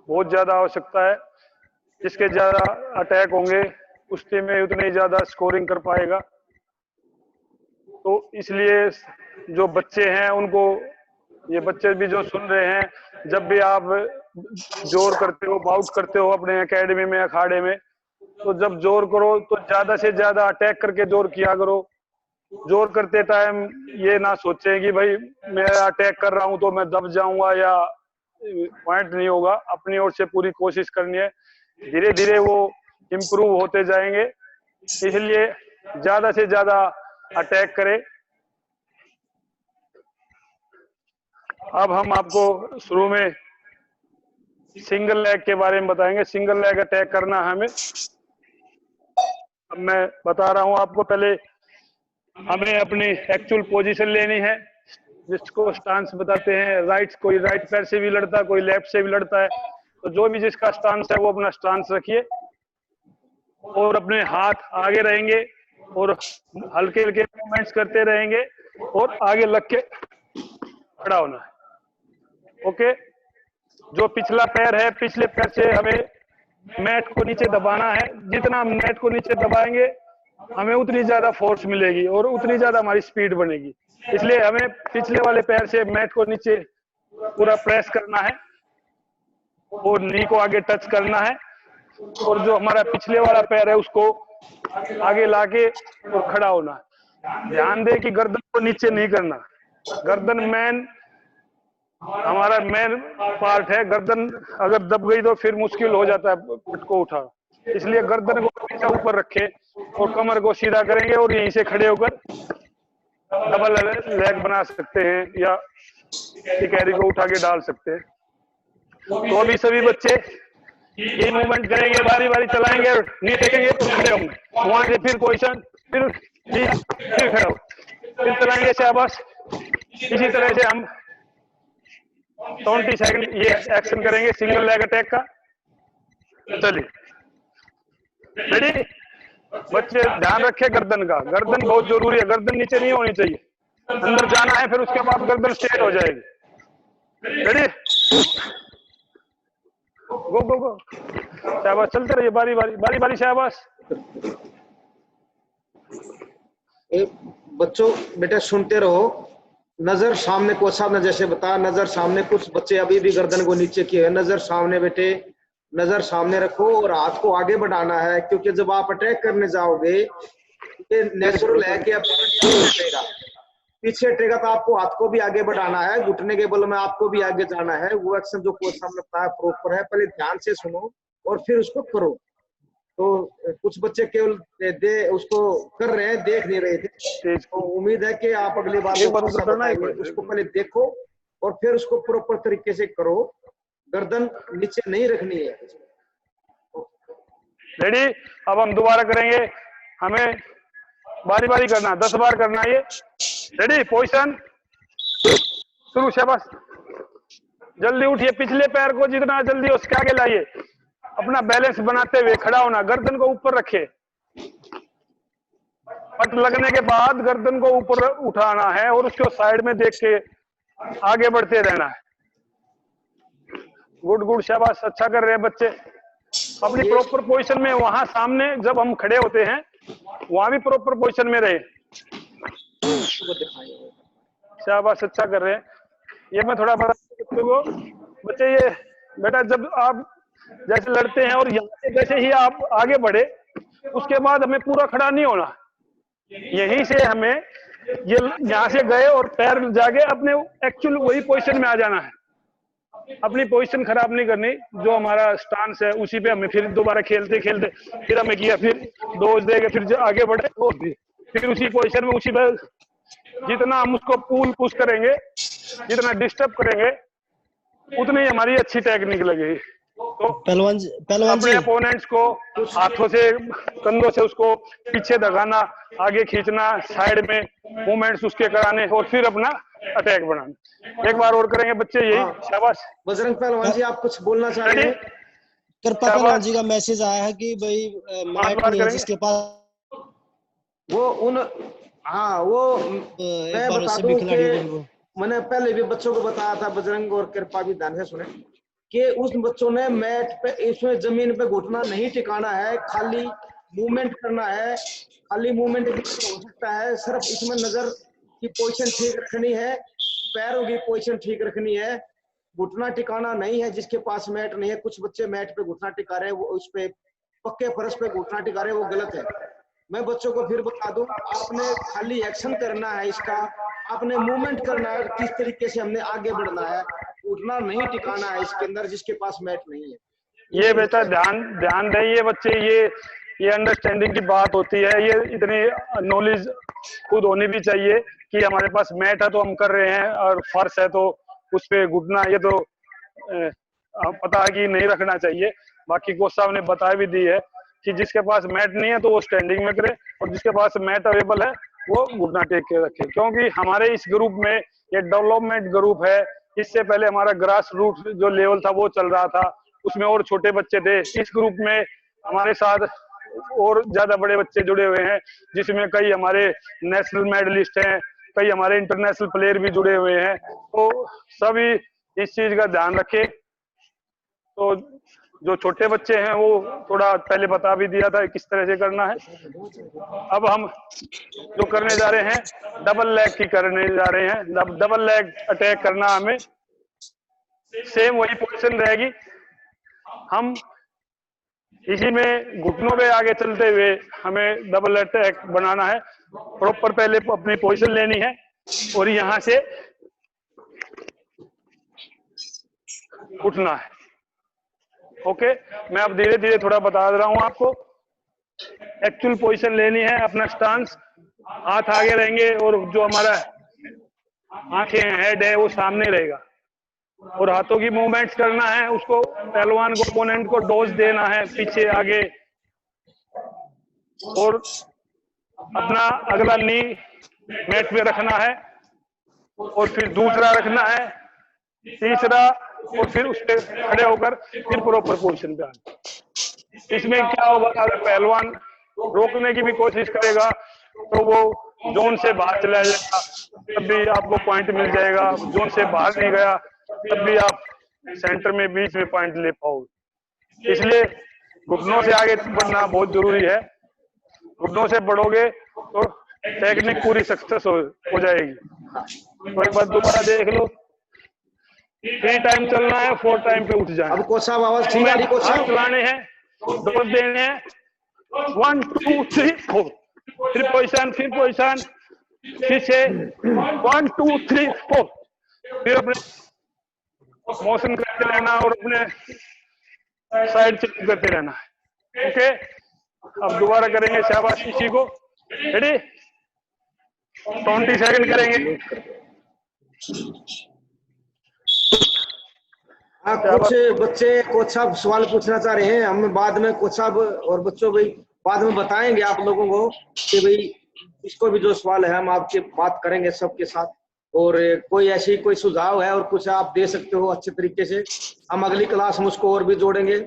बहुत ज्यादा आवश्यकता है। जिसके ज्यादा अटैक होंगे उस टीम में उतनी ज्यादा स्कोरिंग कर पाएगा। तो इसलिए जो बच्चे हैं उनको, ये बच्चे भी जो सुन रहे हैं, जब भी आप जोर करते हो, बाउट करते हो अपने एकेडमी में, अखाड़े में, तो जब जोर करो तो ज्यादा से ज्यादा अटैक करके जोर किया करो। जोर करते टाइम ये ना सोचें कि भाई मैं अटैक कर रहा हूं तो मैं दब जाऊंगा या पॉइंट नहीं होगा। अपनी ओर से पूरी कोशिश करनी है, धीरे धीरे वो इम्प्रूव होते जाएंगे। इसलिए ज्यादा से ज्यादा अटैक करें। अब हम आपको शुरू में सिंगल लेग के बारे में बताएंगे। सिंगल लेग अटैक करना है हमें। अब मैं बता रहा हूं आपको, पहले हमें अपनी एक्चुअल पोजीशन लेनी है, जिसको स्टांस बताते हैं। राइट, कोई राइट पैर से भी लड़ता है, कोई लेफ्ट से भी लड़ता है। तो जो भी जिसका स्टांस है वो अपना स्टांस रखिए और अपने हाथ आगे रहेंगे और हल्के हल्के मूवमेंट्स करते रहेंगे और आगे लग के खड़ा होना है। ओके, जो पिछला पैर है, पिछले पैर से हमें मैट को नीचे दबाना है। जितना हम मैट को नीचे दबाएंगे हमें उतनी ज्यादा फोर्स मिलेगी और उतनी ज्यादा हमारी स्पीड बनेगी। इसलिए हमें पिछले वाले पैर से मैट को नीचे पूरा प्रेस करना है और नी को आगे टच करना है और जो हमारा पिछले वाला पैर है उसको आगे लाके और खड़ा होना है। ध्यान दे कि गर्दन को नीचे नहीं करना। गर्दन मेन, हमारा मेन पार्ट है। गर्दन अगर दब गई तो फिर मुश्किल हो जाता है पट को उठा। इसलिए गर्दन को हमेशा ऊपर रखे और कमर को सीधा करेंगे और यहीं से खड़े होकर डबल लेग बना सकते हैं या कैरी को उठा के डाल सकते हैं। तो अभी सभी बच्चे ये मूवमेंट करेंगे, बारी बारी चलाएंगे, नी टेकेंगे तो खड़े होंगे, वहां से फिर पोजीशन, फिर खड़े हो, फिर चलाएंगे शाबाश। इसी तरह से हम 20 सेकंड ये एक्शन करेंगे सिंगल लेग अटैक का। चलिए, रेडी? बच्चे ध्यान रखे गर्दन का, गर्दन बहुत जरूरी है। गर्दन नीचे नहीं होनी चाहिए, अंदर जाना है, फिर उसके बाद गर्दन स्ट्रेट हो जाएगी। रेडी? गो गो गो, शाबाश। चलते रहिए, बारी बारी बारी बारी, शाबाश। बच्चों बेटा सुनते रहो, नजर सामने। कोच साहब ने जैसे बताया, नजर सामने। कुछ बच्चे अभी भी गर्दन को नीचे किए हैं। नजर सामने बेटे, नजर सामने रखो और हाथ को आगे बढ़ाना है, क्योंकि जब आप अटैक करने जाओगे ये नेचुरल है कि पीछे हटेगा तो आपको हाथ को भी आगे बढ़ाना है, घुटने के बल में आपको भी आगे जाना है। वो एक्शन जो कोच साहब ने बताया प्रॉपर है, पहले ध्यान से सुनो और फिर उसको करो। तो कुछ बच्चे केवल उसको कर रहे हैं, देख नहीं रहे थे। तो उम्मीद है कि आप अगली बार उसको पहले देखो और फिर उसको प्रॉपर तरीके से करो। गर्दन नीचे नहीं रखनी है। रेडी? अब हम दोबारा करेंगे, हमें बारी बारी करना, 10 बार करना ये। रेडी? पोजीशन शुरू, शाबाश। जल्दी उठिए, पिछले पैर को जितना जल्दी हो सके आगे लाइए। अपना बैलेंस बनाते हुए खड़ा होना, गर्दन को ऊपर रखे। पट लगने के बाद गर्दन को ऊपर उठाना है और उसको साइड में देख के आगे बढ़ते रहना है। गुड गुड, शाबाश, अच्छा कर रहे हैं बच्चे। अपनी प्रॉपर पोजीशन में, वहां सामने जब हम खड़े होते हैं वहां भी प्रॉपर पोजीशन में रहे। शाबाश, अच्छा कर रहे हैं। ये मैं थोड़ा बता बच्चे, ये बेटा जब आप जैसे लड़ते हैं और यहाँ से जैसे ही आप आगे बढ़े उसके बाद हमें पूरा खड़ा नहीं होना। यहीं से हमें ये यहाँ से गए और पैर जाके अपने एक्चुअल वही पोजीशन में आ जाना है। अपनी पोजीशन खराब नहीं करनी, जो हमारा स्टांस है उसी पे हमें फिर दोबारा खेलते खेलते फिर हमें किया, फिर डोज देके फिर आगे बढ़े और फिर उसी पोजीशन में, उसी पे जितना हम उसको पुल पुश करेंगे, जितना डिस्टर्ब करेंगे उतनी हमारी अच्छी टेक्निक लगेगी। तो पहलवान अपने अपोनेंट्स को हाथों से, कंधों से उसको पीछे दगाना, आगे खींचना, साइड में मूवमेंट्स उसके कराने और फिर अपना अटैक बनाना। एक बार और करेंगे बच्चे, यही। शाबाश। बजरंग पहलवान जी, आप कुछ बोलना चाह रहे हैं? कृपा पहलवान जी का मैसेज आया है कि भाई मैट नहीं है जिसके पास वो वो मैं बता दूं कि मैंने पहले भी बच्चों को बताया था, बजरंग और कृपा भी ध्यान से सुने। कि उस बच्चों ने मैट पे, इसमें जमीन पे घुटना नहीं टिकाना है, खाली मूवमेंट करना है। खाली मूवमेंट भी हो सकता है, सिर्फ इसमें नजर की पोजीशन ठीक रखनी है, पैरों की पोजीशन ठीक रखनी है, घुटना टिकाना नहीं है। जिसके पास मैट नहीं है, कुछ बच्चे मैट पे घुटना टिका रहे हैं, वो उस पे पक्के फर्श पे घुटना टिका रहे हैं, वो गलत है। मैं बच्चों को फिर बता दूं, आपने खाली एक्शन करना है इसका, आपने मूवमेंट करना है, किस तरीके से हमने आगे बढ़ना है, उठना नहीं टिकाना है इसके अंदर, जिसके पास मैट नहीं है। ये बेटा ध्यान ध्यान दें ये बच्चे, ये अंडरस्टैंडिंग की बात होती है, ये इतनी नॉलेज खुद होनी भी चाहिए कि हमारे पास मैट है तो हम कर रहे हैं, और फर्श है तो उस पे घुटना, ये तो पता है कि नहीं रखना चाहिए। बाकी कोच साहब ने बता भी दी है कि जिसके पास मैट नहीं है तो वो स्टैंडिंग में करे, और जिसके पास मैट अवेलेबल है वो घुटना टेक के रखे, क्योंकि हमारे इस ग्रुप में ये डेवलपमेंट ग्रुप है। इससे पहले हमारा ग्रास रूट जो लेवल था वो चल रहा था, उसमें और छोटे बच्चे थे। इस ग्रुप में हमारे साथ और ज्यादा बड़े बच्चे जुड़े हुए हैं, जिसमें कई हमारे नेशनल मेडलिस्ट हैं, कई हमारे इंटरनेशनल प्लेयर भी जुड़े हुए हैं। तो सभी इस चीज का ध्यान रखें। तो जो छोटे बच्चे हैं वो थोड़ा पहले बता भी दिया था किस तरह से करना है। अब हम जो करने जा रहे हैं, डबल लेग की करने जा रहे हैं। डबल लेग अटैक करना, हमें सेम वही पोजीशन रहेगी। हम इसी में घुटनों पे आगे चलते हुए हमें डबल अटैक बनाना है। प्रॉपर पहले अपनी पोजीशन लेनी है और यहाँ से उठना है। ओके, मैं अब धीरे धीरे थोड़ा बता रहा हूँ आपको। एक्चुअल पोजीशन लेनी है, अपना स्टांस, हाथ आगे रहेंगे और जो हमारा आंखें हेड है वो सामने रहेगा, और हाथों की मूवमेंट्स करना है। उसको पहलवान को, ओपोनेंट को डोज देना है पीछे आगे, और अपना अगला नी मैट पे रखना है, और फिर दूसरा रखना है, तीसरा, और फिर उस पर खड़े होकर फिर प्रॉपर पोजीशन पे आना। इसमें क्या होगा, अगर पहलवान रोकने की भी कोशिश करेगा तो वो जोन से बाहर चला जाएगा, तब भी आपको पॉइंट मिल जाएगा। जोन से बाहर नहीं गया तब भी आप सेंटर में, बीच में पॉइंट ले पाओगे। इसलिए घुटनों से आगे बढ़ना बहुत जरूरी है। घुटनों से बढ़ोगे तो टेक्निक पूरी सक्सेस हो जाएगी। तो एक बार दोबारा देख लो, 3 टाइम चलना है, 4 टाइम पे उठ जाए। अब कोच साहब आवाज ठीक आ रही? कोच साहब चलाने हैं, डोज देने हैं, 1 2 3 4, फिर पोजीशन, फिर पोजीशन, फिर से 1 2 3 4, फिर अपने मोशन करते रहना और अपने साइड चेंज करते रहना है। ओके, अब दोबारा करेंगे। शाबाश किसी को, रेडी? 20 सेकंड करेंगे। हाँ, कुछ बच्चे कोच साहब सवाल पूछना चाह रहे हैं, हम बाद में कोच साहब और बच्चों भी बाद में बताएंगे आप लोगों को कि भाई इसको भी जो सवाल है हम आपके बात करेंगे सबके साथ। और कोई ऐसी कोई सुझाव है और कुछ आप दे सकते हो अच्छे तरीके से, हम अगली क्लास में उसको और भी जोड़ेंगे।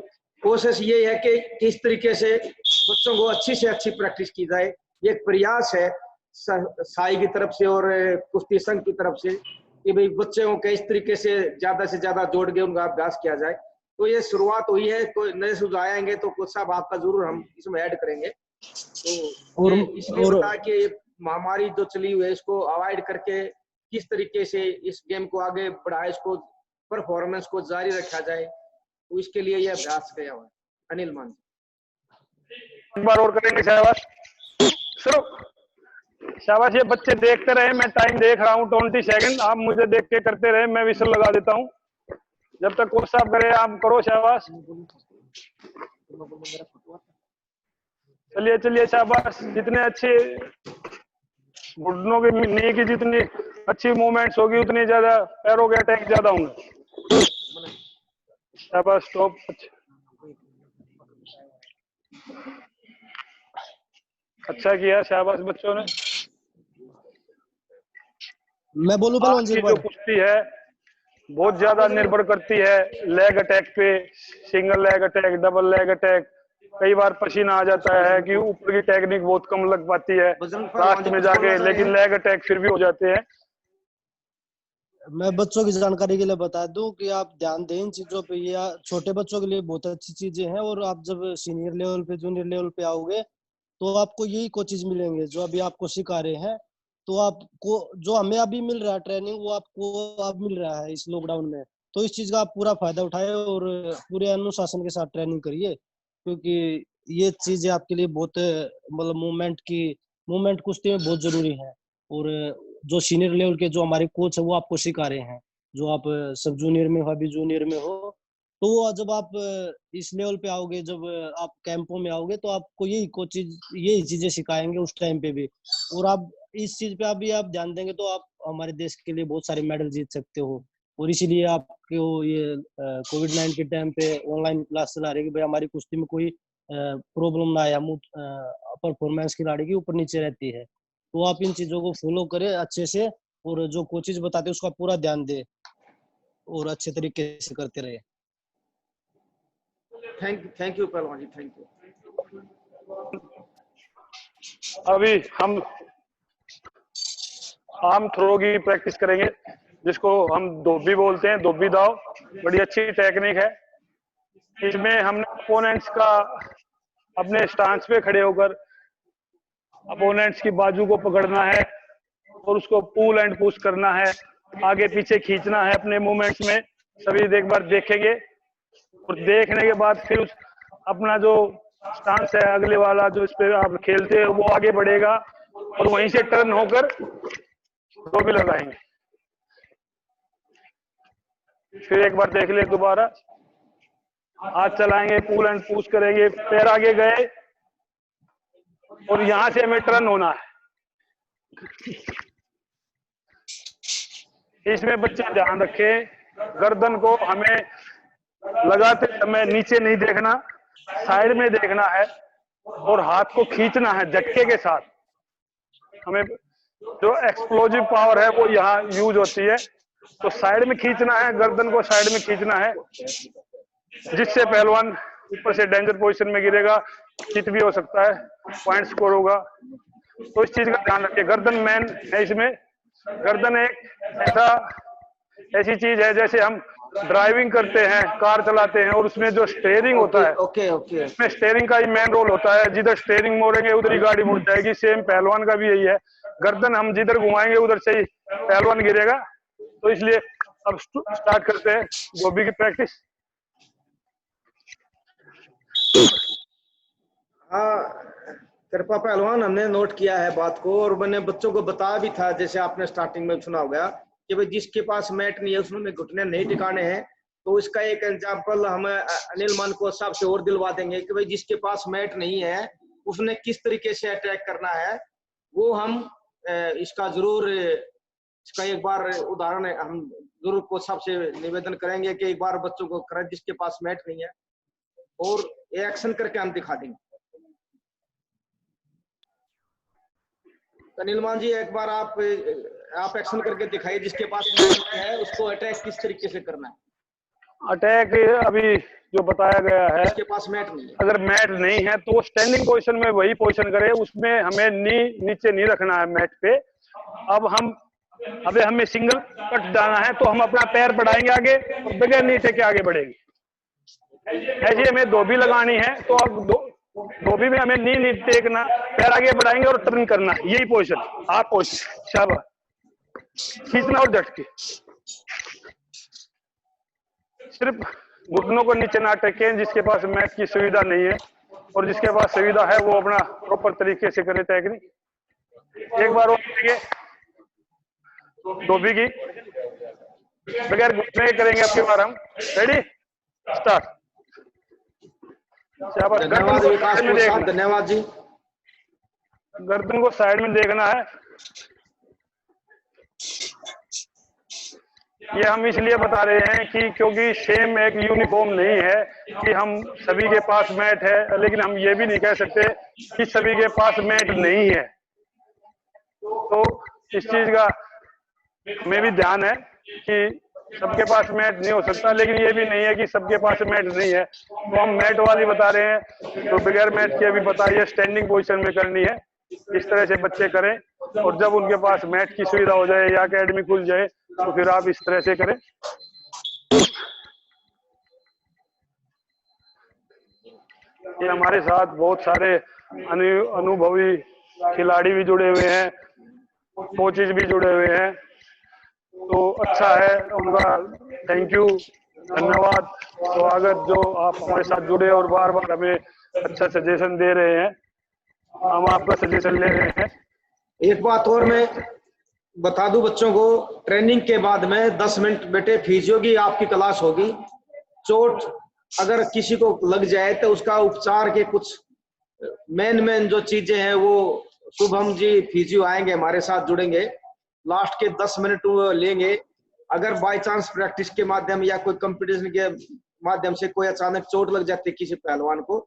कोशिश ये है कि किस तरीके से बच्चों को अच्छी से अच्छी प्रैक्टिस की जाए। ये एक प्रयास है साई की तरफ से और कुश्ती संघ की तरफ से कि भाई बच्चों को इस तरीके से ज्यादा जोड़ के उनका अभ्यास किया जाए। तो ये शुरुआत हुई है, कोई नए सुझाव आएंगे तो कुछ साहब आपका जरूर हम इसमें ऐड करेंगे। तो इसलिए बता कि महामारी जो चली हुई है इसको अवॉइड करके किस तरीके से इस गेम को आगे बढ़ाए, इसको परफॉर्मेंस को जारी रखा जाए, तो इसके लिए यह अभ्यास किया हुआ है। अनिल मान एक बार और करेंगे। शाबाश, शुरू। शाबाश, ये बच्चे देखते रहे, मैं टाइम देख रहा हूँ 20 सेकंड, आप मुझे देख के करते रहे, मैं विसल लगा देता हूँ जब तक कोच साहब करे, आप करो। शाबाश, चलिए चलिए, शाबाश। जितने अच्छे घुटनों के नी की जितनी अच्छी मूवमेंट्स होगी उतनी ज्यादा पैरों के अटैक ज्यादा होंगे। शाबाश, स्टॉप। अच्छा किया, शाबाश बच्चों ने। मैं बोलूं पहलवान जी? जो कुश्ती है बहुत ज्यादा निर्भर करती है लेग अटैक पे, single leg attack, double leg attack. कई बार पसीना आ जाता है कि ऊपर की टेक्निक बहुत कम लग पाती है लास्ट में जाके, लेकिन लेग अटैक फिर भी हो जाते हैं। मैं बच्चों की जानकारी के लिए बता दूं कि आप ध्यान दें इन चीजों पे। ये छोटे बच्चों के लिए बहुत अच्छी चीजें हैं, और आप जब सीनियर लेवल पे, जूनियर लेवल पे आओगे तो आपको यही कोचेज मिलेंगे जो अभी आपको सिखा रहे हैं। तो आपको जो हमें अभी मिल रहा है ट्रेनिंग, वो आपको अब मिल रहा है इस लॉकडाउन में। तो इस चीज का आप पूरा फायदा उठाए और पूरे अनुशासन के साथ ट्रेनिंग करिए, क्योंकि ये चीजें आपके लिए बहुत, मतलब मूवमेंट कुश्ती में बहुत जरूरी है। और जो सीनियर लेवल के जो हमारे कोच है वो आपको सिखा रहे हैं। जो आप सब जूनियर में हो, अभी जूनियर में हो, तो वो जब आप इस लेवल पे आओगे, जब आप कैंपों में आओगे, तो आपको यही चीजें सिखाएंगे उस टाइम पे भी। और आप इस चीज पे अभी आप ध्यान देंगे तो आप हमारे देश के लिए बहुत सारे मेडल जीत सकते हो। और इसीलिए आपको ये कोविड-19 के टाइम पे ऑनलाइन क्लास चला रहे हैं कि भाई हमारी कुश्ती में कोई प्रॉब्लम ना आए, परफॉर्मेंस खिलाड़ी की ऊपर नीचे रहती है। तो आप इन चीजों को फॉलो करें अच्छे से, और जो कोचेज बताते हैं उसका पूरा ध्यान दें और अच्छे तरीके से करते रहे। थैंक यू पहलवान जी, थैंक यू। अभी हम आर्म थ्रो की प्रैक्टिस करेंगे, जिसको हम धोबी बोलते हैं, धोबी दाव। बड़ी अच्छी टेक्निक है। इसमें हमने अपोनेंट्स का अपने स्टांस पे खड़े होकर अपोनेंट्स की बाजू को पकड़ना है और उसको पुल एंड पुश करना है, आगे पीछे खींचना है अपने मूवमेंट्स में। सभी एक बार देखेंगे, और देखने के बाद फिर अपना जो स्टांस है अगले वाला जो इस पे आप खेलते हैं वो आगे बढ़ेगा, और वहीं से टर्न होकर दो भी लगाएंगे। फिर एक बार देख ले दोबारा, हाथ चलाएंगे, पुल एंड पुश करेंगे, पैर आगे गए, और यहां से हमें टर्न होना है। इसमें बच्चे ध्यान रखें, गर्दन को हमें लगाते समय नीचे नहीं देखना, साइड में देखना है, और हाथ को खींचना है झटके के साथ। हमें जो एक्सप्लोजिव पावर है वो यहाँ यूज होती है, तो साइड में खींचना है, गर्दन को साइड में खींचना है, जिससे पहलवान ऊपर से डेंजर पोजीशन में गिरेगा, हिट भी हो सकता है, पॉइंट स्कोर होगा। तो इस चीज का ध्यान रखिए, गर्दन मैन है इसमें। गर्दन एक ऐसी चीज है जैसे हम ड्राइविंग करते हैं, कार चलाते हैं, और उसमें जो स्टीयरिंग होता है, ओके उसमें स्टीयरिंग का ही मेन रोल होता है। जिधर स्टीयरिंग मोड़ेंगे उधर ही गाड़ी मुड़ जाएगी। सेम पहलवान का भी यही है, गर्दन हम जिधर घुमाएंगे उधर से ही पहलवान गिरेगा। तो इसलिए अब स्टार्ट करते हैं धोबी की प्रैक्टिस। हाँ कृपा पहलवान, हमने नोट किया है बात को, और मैंने बच्चों को बताया भी था, जैसे आपने स्टार्टिंग में सुना होगा कि भाई जिसके पास मैट नहीं है उसमें घुटने नहीं टिकाने हैं। तो इसका एक एग्जांपल हम अनिल मान को साहब से और दिलवा देंगे कि भाई जिसके पास मैट नहीं है उसने किस तरीके से अटैक करना है, वो हम इसका जरूर, इसका एक बार उदाहरण हम जरूर कोच साहब से निवेदन करेंगे कि एक बार बच्चों को करें जिसके पास मैट नहीं है, और एक्शन करके हम दिखा देंगे। अनिल मान जी एक बार आप एक्शन करके दिखाइए, जिसके पास मैट है उसको अटैक किस तरीके से करना है। अटैक अभी जो बताया गया है, जिसके पास मैट नहीं है, अगर मैट नहीं है तो स्टैंडिंग पोजीशन में वही पोजीशन करे, उसमें हमें नीचे नहीं रखना है मैट पे। अब हमें सिंगल कट जाना है, तो हम अपना पैर बढ़ाएंगे आगे और बगैर नी टेके आगे बढ़ेंगे। ऐसे हमें धोबी लगानी है, तो अब धोबी में हमें नी टेकना, पैर आगे बढ़ाएंगे और टर्न करना, यही पोजीशन। आप पोजीशन शाबाश, खींचना और झटके, सिर्फ घुटनों को नीचे ना टेकें। जिसके पास मैट की सुविधा नहीं है और जिसके पास सुविधा है वो अपना प्रॉपर तरीके से करे टेक्निक। एक बार और देखेंगे धोबी की, बगैर घुटने के करेंगे अब की बार हम। Ready, start. धन्यवाद विकास साहब, धन्यवाद जी। गर्दन को साइड में देखना है। ये हम इसलिए बता रहे हैं कि क्योंकि सेम एक यूनिफॉर्म नहीं है कि हम सभी के पास मैट है, लेकिन हम ये भी नहीं कह सकते कि सभी के पास मैट नहीं है। तो इस चीज का हमें भी ध्यान है कि सबके पास मैट नहीं हो सकता, लेकिन ये भी नहीं है कि सबके पास मैट नहीं है। तो हम मैट वाली बता रहे हैं, तो बगैर मैट के भी बताइए स्टैंडिंग पोजीशन में करनी है। इस तरह से बच्चे करें, और जब उनके पास मैट की सुविधा हो जाए या एकेडमी खुल जाए तो फिर आप इस तरह से करें। ये हमारे साथ बहुत सारे अनुभवी खिलाड़ी भी जुड़े हुए हैं, कोचेज भी जुड़े हुए हैं, तो अच्छा है उनका थैंक यू, धन्यवाद, स्वागत जो आप हमारे साथ जुड़े और बार बार हमें अच्छा सजेशन दे रहे हैं, हम आपका सजेशन ले रहे हैं। एक बात और मैं बता दूं बच्चों को, ट्रेनिंग के बाद में 10 मिनट बेटे फिजियो की आपकी क्लास होगी। चोट अगर किसी को लग जाए तो उसका उपचार के कुछ मेन जो चीजें हैं वो शुभम जी फिजियो आएंगे हमारे साथ, जुड़ेंगे, लास्ट के 10 मिनट वो लेंगे। अगर बाय चांस प्रैक्टिस के माध्यम या कोई कंपटीशन के माध्यम से कोई अचानक चोट लग जाती है किसी पहलवान को,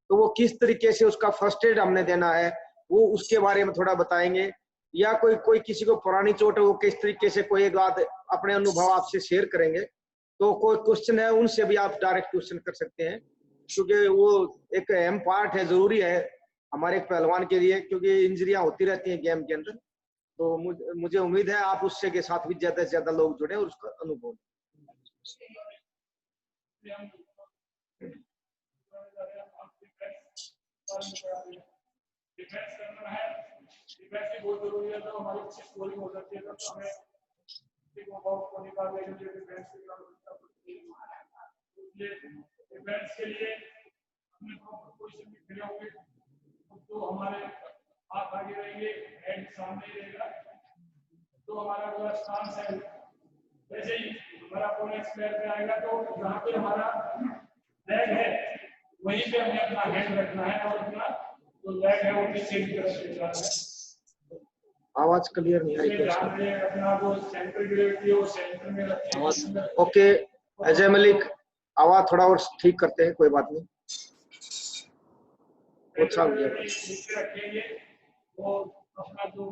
तो वो किस तरीके से उसका फर्स्ट एड हमने देना है वो उसके बारे में थोड़ा बताएंगे। या कोई किसी को पुरानी चोट है वो किस तरीके से कोई एक बात अपने अनुभव आपसे शेयर करेंगे। तो कोई क्वेश्चन है उनसे भी आप डायरेक्ट क्वेश्चन कर सकते हैं, क्योंकि वो एक अहम पार्ट है, जरूरी है हमारे एक पहलवान के लिए, क्योंकि इंजरियां होती रहती हैं गेम के अंदर। तो मुझे उम्मीद है आप उससे के साथ भी ज्यादा से ज्यादा लोग जुड़े और उसका अनुभव। डिफेंस करना है, डिफेंस भी बहुत जरूरी है। तो हमारी अच्छी स्कोरिंग हो सकती है तो हमें को निकाल के जो डिफेंस की डिफेंस के लिए अपने प्रॉपर पोजीशन में खड़े होंगे तो हमारे हाथ आगे रहेंगे, हेड सामने रहेगा, तो हमारा पूरा स्टांस है। जैसे ही हमारा अपोनेंट प्लेयर पे आएगा तो जहाँ पे हमारा लेग है वहीं पे हमें अपना हेड रखना है और अपना जो लेग है वो पीछे की तरफ ले जाना है। आवाज क्लियर नहीं आ रही है। अपना जो सेंटर ग्रेविटी है वो सेंटर में रखें। ओके अजय मलिक, आवाज थोड़ा और ठीक करते हैं, कोई बात नहीं। नीचे रखेंगे और अपना जो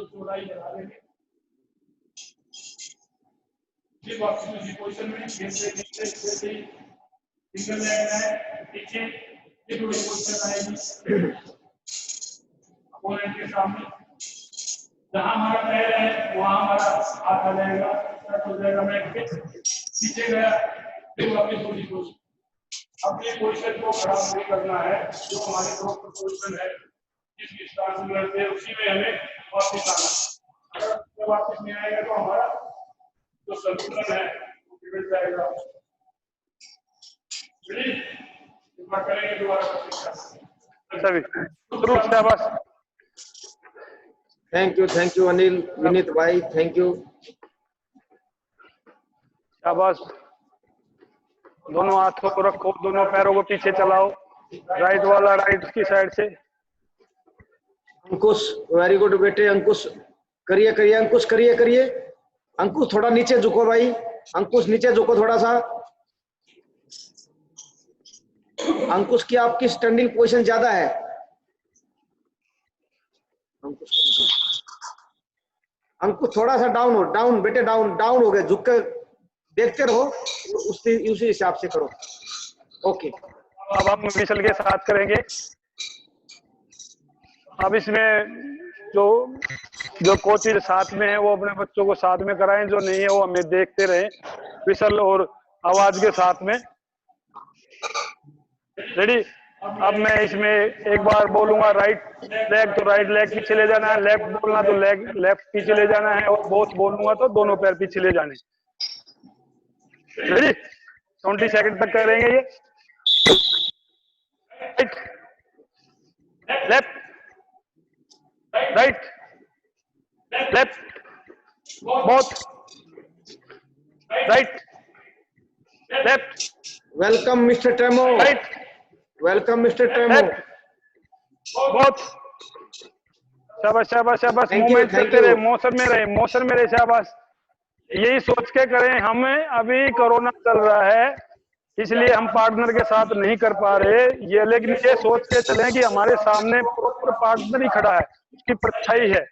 चौड़ाई बढ़ा देंगे। फिर वापस उसी पोजीशन में सिंगल लेग है नीचे, ये थोड़ी पोजीशन आएगी अपोनेंट के सामने, जहां हमारा पैर है वहां हमारा हाथ आ जाएगा, कट हो जाएगा, मैट पे नीचे गया, फिर वापस उसी पोजीशन। अपनी पोजीशन को खराब नहीं करना है, जो हमारी प्रॉपर पोजीशन है जिसकी स्टार्ट में रहते हैं उसी में हमें वापस आना। अगर वापस नहीं आएगा तो हमारा जो संतुलन है वो बिगड़ जाएगा। करेंगे दोबारा सभी शाबाश। थैंक यू अनिल, विनीत भाई, थैंक यू, शाबाश। दोनों हाथों को रखो, दोनों पैरों को पीछे चलाओ, राइट वाला राइट की साइड से। अंकुश वेरी गुड बेटे, अंकुश करिए करिए, अंकुश करिए करिए, अंकुश थोड़ा नीचे झुको भाई, अंकुश नीचे झुको थोड़ा सा। अंकुश की आपकी स्टैंडिंग पोजीशन ज्यादा है। अंकुश थोड़ा सा डाउन हो, डाउन बेटे, डाउन डाउन हो गए, झुक कर देखते रहो, उसी हिसाब से करो। ओके अब हम विसल के साथ करेंगे। अब इसमें जो कोचेज साथ में है वो अपने बच्चों को साथ में कराएं, जो नहीं है वो हमें देखते रहें विसल और आवाज के साथ में। रेडी? अब मैं इसमें एक बार बोलूंगा राइट लेग तो राइट लेग पीछे ले जाना है, लेफ्ट बोलना तो लेफ्ट पीछे ले जाना है, और बोथ बोलूंगा तो दोनों पैर पीछे ले जाने। रेडी? 20 सेकंड तक करेंगे ये। Right left right left both right left. Welcome mister Temo, right welcome mister Temo. बहुत शाबाश शाबाश शाबाश। मूवमेंट करते रहे, मोशन में रहे, शाबाश। यही सोच के करें, हमें अभी कोरोना चल रहा है इसलिए हम पार्टनर के साथ नहीं कर पा रहे ये, लेकिन ये सोच के चलें कि हमारे सामने प्रॉपर पार्टनर ही खड़ा है, उसकी परछाई है,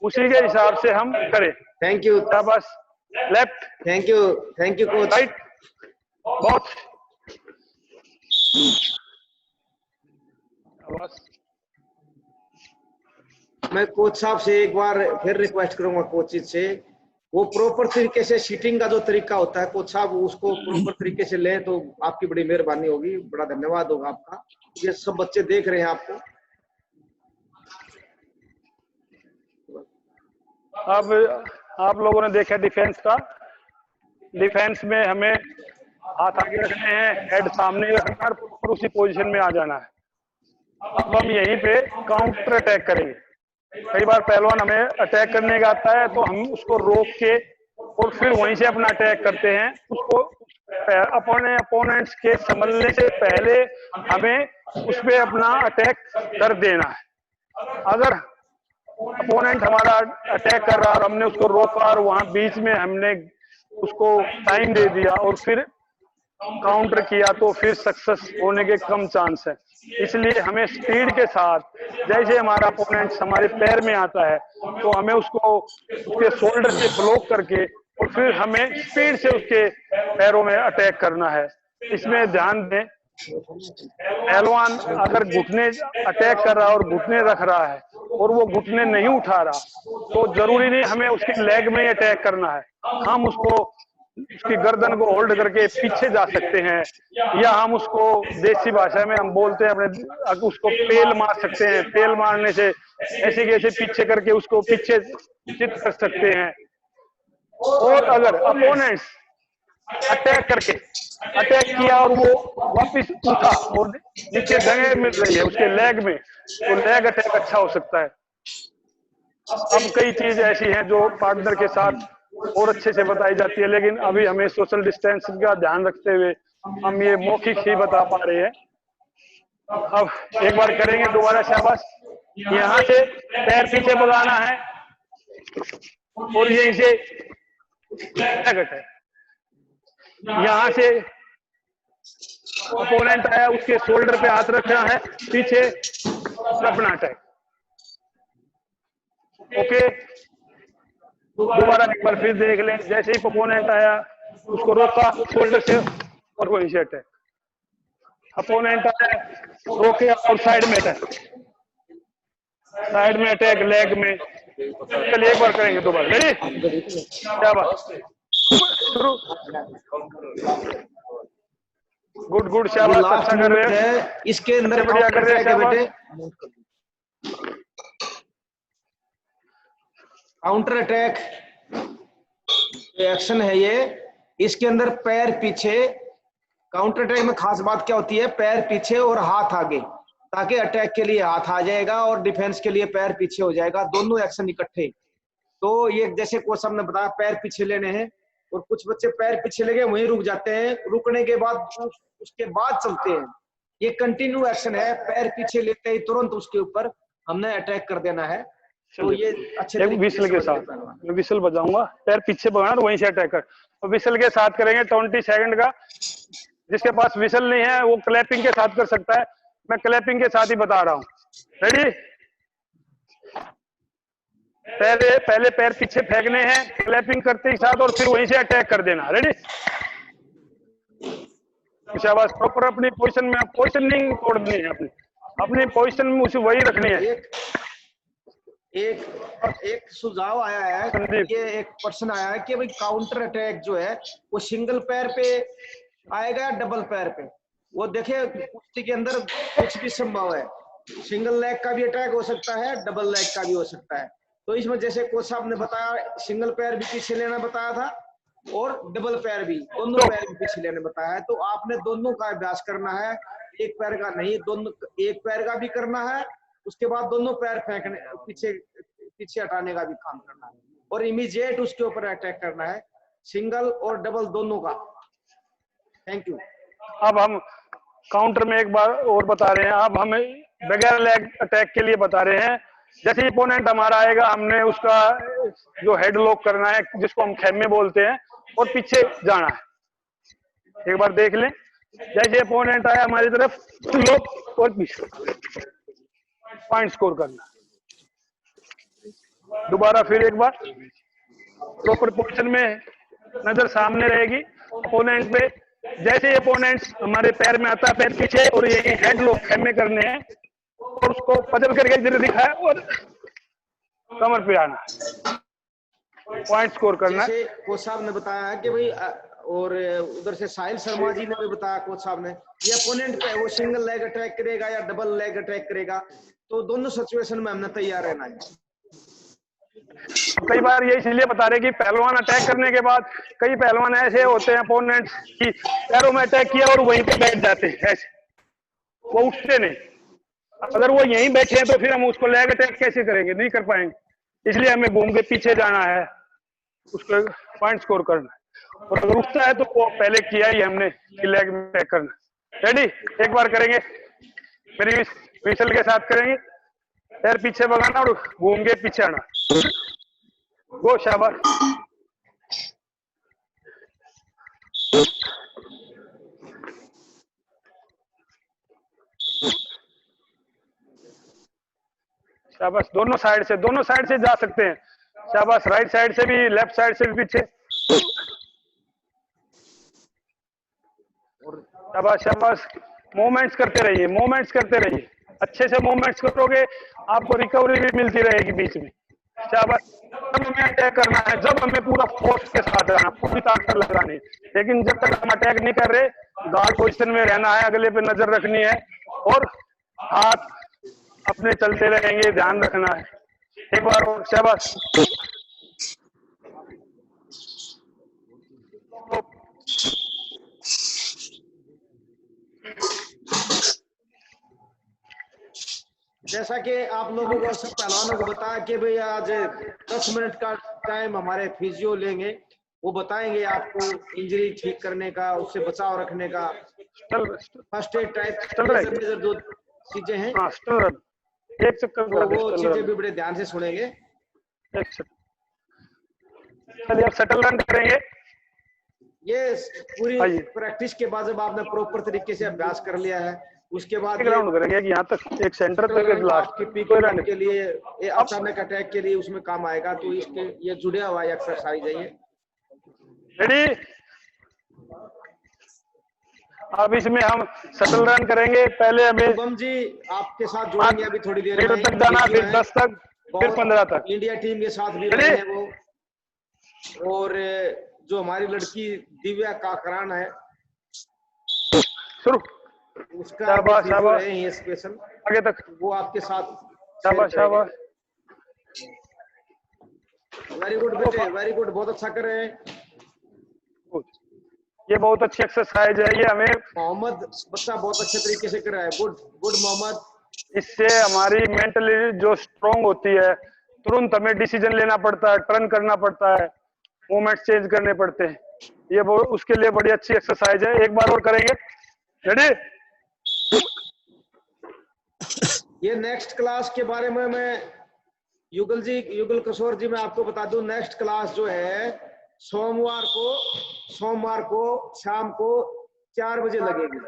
उसी के हिसाब से हम करें। थैंक यू, शाबाश। Left, thank you coach. Right बहुत मैं कोच साहब से एक बार फिर रिक्वेस्ट करूंगा कोचिज से वो प्रॉपर तरीके से सीटिंग का जो तरीका होता है कोच साहब उसको प्रॉपर तरीके से लें तो आपकी बड़ी मेहरबानी होगी, बड़ा धन्यवाद होगा आपका। ये सब बच्चे देख रहे हैं आपको। अब आप लोगों ने देखा डिफेंस का। डिफेंस में हमें हाथ आगे रखने हैं, हेड सामने रखना है और उसी पोजीशन में आ जाना है। अब हम यहीं पे काउंटर अटैक करेंगे। कई बार पहलवान हमें अटैक करने का आता है तो हम उसको रोक के और फिर वहीं से अपना अटैक करते हैं। उसको अपने अपोनेंट्स के संभलने से पहले हमें उस पर अपना अटैक कर देना है। अगर अपोनेंट हमारा अटैक कर रहा और हमने उसको रोका और वहां बीच में हमने उसको टाइम दे दिया और फिर काउंटर किया तो फिर सक्सेस होने के कम चांस है। इसलिए हमें स्पीड के साथ जैसे हमारा अपोनेंट हमारे पैर में आता है तो हमें उसको उसके शोल्डर से ब्लॉक करके और फिर हमें स्पीड से उसके पैरों में अटैक करना है। इसमें ध्यान दें, पहलवान अगर घुटने अटैक कर रहा है और घुटने रख रहा है और वो घुटने नहीं उठा रहा तो जरूरी नहीं हमें उसके लेग में ही अटैक करना है। हम उसको उसकी गर्दन को होल्ड करके पीछे जा सकते हैं या हम उसको देसी भाषा में हम बोलते हैं अपने उसको पेल मार सकते हैं। पेल मारने से ऐसे कैसे पीछे करके उसको पीछे चित कर सकते हैं। और अगर अपोनेंट्स अटैक करके अटैक किया और वो वापस उठा और नीचे जगह मिल रही है उसके लेग में तो लेग अटैक अच्छा हो सकता है। अब कई चीज ऐसी हैं जो पार्टनर के साथ और अच्छे से बताई जाती है, लेकिन अभी हमें सोशल डिस्टेंसिंग का ध्यान रखते हुए हम ये मौखिक ही बता पा रहे हैं। अब एक बार करेंगे दोबारा। शाबाश। यहाँ से पैर पीछे भगाना है और यहीं से अटैक है। यहाँ से अपोनेंट आया उसके शोल्डर पे हाथ रखना है, पीछे अपना अटैक। ओके, दोबारा एक बार फिर देख लें। जैसे ही अपोनेंट आया उसको रोका शोल्डर से और वहीं से अटैक। अपोनेंट आया रोके और साइड में अटैक, साइड में अटैक लेग में। चलिए एक बार करेंगे दोबारा। रेडी? क्या बात, शुरू। गुड गुड, शाबाश, अच्छा कर रहे हैं। इसके अंदर बढ़िया कर रहे हैं बेटे। काउंटर अटैक एक्शन है ये। इसके अंदर पैर पीछे, काउंटर अटैक में खास बात क्या होती है, पैर पीछे और हाथ आगे, ताकि अटैक के लिए हाथ आ जाएगा और डिफेंस के लिए पैर पीछे हो जाएगा, दोनों एक्शन इकट्ठे। तो ये जैसे कोच साहब ने बताया पैर पीछे लेने हैं और कुछ बच्चे पैर पीछे लेके वहीं रुक जाते हैं, रुकने के बाद उसके बाद चलते हैं। ये कंटिन्यू एक्शन है, पैर पीछे लेते ही तुरंत उसके ऊपर हमने अटैक कर देना है। तो ये अच्छे एक विसल के साथ मैं विसल बजाऊंगा, पैर पीछे भगाना और वहीं से अटैक कर। और विसल के साथ करेंगे 20 सेकंड का। जिसके पास विसल नहीं है वो क्लैपिंग के साथ कर सकता है, मैं क्लैपिंग के साथ ही बता रहा हूँ। रेडी? पहले पैर पीछे फेंकने हैं क्लैपिंग करते ही साथ और फिर वहीं से अटैक कर देना। रेडी? शाबाश। प्रॉपर अपनी पोजीशन में, पोजीशनिंग तोड़नी है, अपनी पोजीशन में उसे वही रखनी है। एक सुझाव आया है, ये एक प्रश्न आया है कि भाई काउंटर अटैक जो है वो सिंगल पैर पे आएगा या डबल पैर पे? वो देखिए कुश्ती के अंदर कुछ भी संभव है, सिंगल लेग का भी अटैक हो सकता है, डबल लेग का भी हो सकता है। तो इसमें जैसे कोच साहब ने बताया सिंगल पैर भी पीछे लेना बताया था और डबल पैर भी, दोनों पैर भी पीछे लेने बताया है। तो आपने दोनों का अभ्यास करना है, एक पैर का नहीं, दोनों, एक पैर का भी करना है, उसके बाद दोनों पैर फेंकने पीछे हटाने का भी काम करना है और इमीडिएट उसके ऊपर अटैक करना है, सिंगल और डबल दोनों का। Thank you. अब हम काउंटर में एक बार और बता रहे हैं, अब हमें बगैर लेग अटैक के लिए बता रहे हैं। जैसे अपोनेंट हमारा आएगा हमने उसका जो हेड लॉक करना है जिसको हम खेमे बोलते हैं और पीछे जाना है। एक बार देख लें, जैसे अपोनेंट आया हमारी तरफ लॉक और पीछे पॉइंट स्कोर करना। दोबारा फिर एक बार प्रॉपर पोजीशन में नजर सामने रहेगी अपोनेंट पे। जैसे अपोनेंट्स हमारे पैर में आता है पैर पीछे और ये हेड लॉक खेमे करने हैं और उसको पजल करके इधर दिखाया और कमर पे आना। पॉइंट स्कोर करना है। जैसे कोच साहब ने बताया कि भाई और उधर से साहिल शर्मा जी ने भी बताया कोच साहब ने, ये अपोनेंट पे वो सिंगल लेग अटैक करेगा या डबल लेग अटैक करेगा, तो दोनों सिचुएशन में हमने तैयार रहना है। कई बार ये इसलिए बता रहे कि पहलवान अटैक करने के बाद कई पहलवान ऐसे होते हैं अपोनेंट्स की पैरों में अटैक किया और वहीं पे बैठ जाते हैं, ऐसे वो उठते नहीं। अगर वो यहीं बैठे हैं तो फिर हम उसको लेग अटैक कैसे करेंगे, नहीं कर पाएंगे। इसलिए हमें घूम के पीछे जाना है, उसको पॉइंट स्कोर करना है। और अगर उठता है तो वो पहले किया ही हमने कि लेग में अटैक करना। रेडी, एक बार करेंगे, मेरी विसल के साथ करेंगे। पैर पीछे भगाना और घूम के पीछे आना। गो, शाबाश। शाबाश, दोनों साइड से जा सकते हैं। शाबाश, राइट साइड से भी, लेफ्ट साइड से भी पीछे। शाबाश शाबाश, मूवमेंट्स करते रहिए, अच्छे से मूवमेंट्स करोगे आपको रिकवरी भी मिलती रहेगी बीच में। शाबाश, जब हमें अटैक करना है, जब हमें पूरा फोर्स के साथ रहना, पूरी ताकत लगानी, लेकिन जब तक हम अटैक नहीं कर रहे गार्ड पोजीशन में रहना है, अगले पे नजर रखनी है और हाथ अपने चलते रहेंगे, ध्यान रखना है। एक बार और, शाबाश। जैसा कि आप लोगों को सब पहलवानों को बताया कि भाई आज 10 मिनट का टाइम हमारे फिजियो लेंगे, वो बताएंगे आपको इंजरी ठीक करने का, उससे बचाव रखने का, फर्स्ट एड टाइप जो चीजें हैं, एक चक्कर तो वो चीजें भी बड़े ध्यान से सुनेंगे। चलिए अब शटल रन करेंगे। ये पूरी प्रैक्टिस के बाद जब आपने प्रॉपर तरीके से अभ्यास कर लिया है, उसके बाद ग्राउंड करेंगे कि यहाँ तक एक सेंटर तक लास्ट की पीक रन के लिए, ये अचानक अटैक के लिए उसमें काम आएगा। तो इसके ये जुड़ा हुआ एक्सरसाइज है ये। रेडी, अब इसमें हम शटल रन करेंगे। पहले हमें शुभम जी आपके साथ जुड़ेंगे अभी थोड़ी देर में, तक जाना, फिर 10 तक, फिर 15 तक। इंडिया टीम के साथ भी रहे हैं वो, और जो हमारी लड़की दिव्या काकरान है, शुरू, उसका शाबाश शाबाश, ये स्पेशल आगे तक, वो आपके साथ। शाबाश शाबाश, वेरी गुड बेटे, वेरी गुड, बहुत अच्छा कर रहे हैं। ये बहुत अच्छी एक्सरसाइज है, ये हमें मोहम्मद बच्चा बहुत अच्छे तरीके से कर रहा है। Good good Mohammed. इससे हमारी मेंटली जो स्ट्रांग होती है, तुरंत हमें डिसीजन लेना पड़ता है, टर्न करना पड़ता है, मूवमेंट चेंज करने पड़ते हैं। ये उसके लिए बड़ी अच्छी एक्सरसाइज है। एक बार और करेंगे, रेडी। ये नेक्स्ट क्लास के बारे में मैं युगल किशोर जी मैं आपको बता दूं, नेक्स्ट क्लास जो है सोमवार को शाम को 4 बजे लगेगी।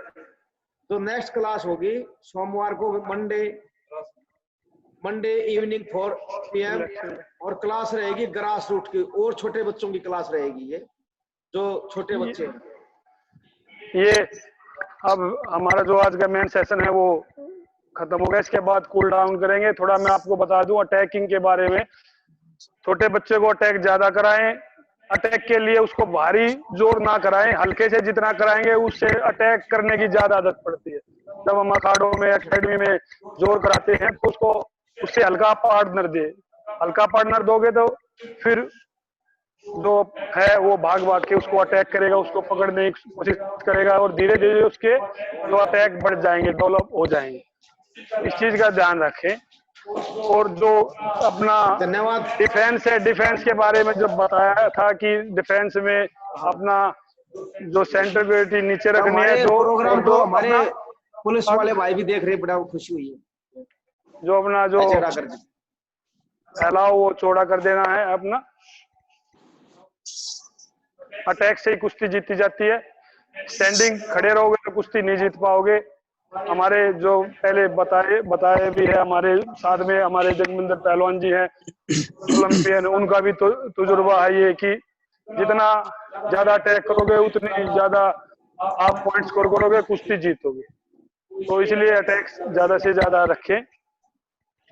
तो नेक्स्ट क्लास होगी सोमवार को, मंडे इवनिंग 4 PM, और क्लास रहेगी ग्रास रूट की, और छोटे बच्चों की क्लास रहेगी। ये जो छोटे बच्चे हैं, ये अब हमारा जो आज का मेन सेशन है वो खत्म हो गया। इसके बाद कूल डाउन करेंगे। थोड़ा मैं आपको बता दूं अटैकिंग के बारे में। छोटे बच्चे को अटैक ज्यादा कराएं, अटैक के लिए उसको भारी जोर ना कराएं, हल्के से जितना कराएंगे उससे अटैक करने की ज्यादा आदत पड़ती है। जब हम अखाड़ों में, अकेडमी में जोर कराते हैं तो उसको उससे हल्का पार्टनर दे, हल्का पार्टनर दोगे तो फिर जो है वो भाग के उसको अटैक करेगा, उसको पकड़ने की कोशिश करेगा और धीरे धीरे उसके जो अटैक बढ़ जाएंगे, डेवलप हो जाएंगे। इस चीज का ध्यान रखें। और जो अपना धन्यवाद। डिफेंस है, डिफेंस के बारे में जब बताया था कि डिफेंस में अपना जो सेंटर ग्रेविटी नीचे रखनी है, जो प्रोग्राम को हमारे पुलिस वाले भाई भी देख रहे, बड़ा खुशी हुई है। जो अपना जो फैलाव वो चौड़ा कर देना है अपना। अटैक से ही कुश्ती जीती जाती है, स्टैंडिंग खड़े रहोगे तो कुश्ती नहीं जीत पाओगे। हमारे जो पहले बताए भी है, हमारे साथ में हमारे जगमिंदर पहलवान जी हैं, ओलंपियन, उनका भी तजुर्बा है ये कि जितना ज्यादा अटैक करोगे उतनी ज्यादा आप पॉइंट स्कोर करोगे, कुश्ती जीतोगे। तो इसलिए अटैक ज्यादा से ज्यादा रखें।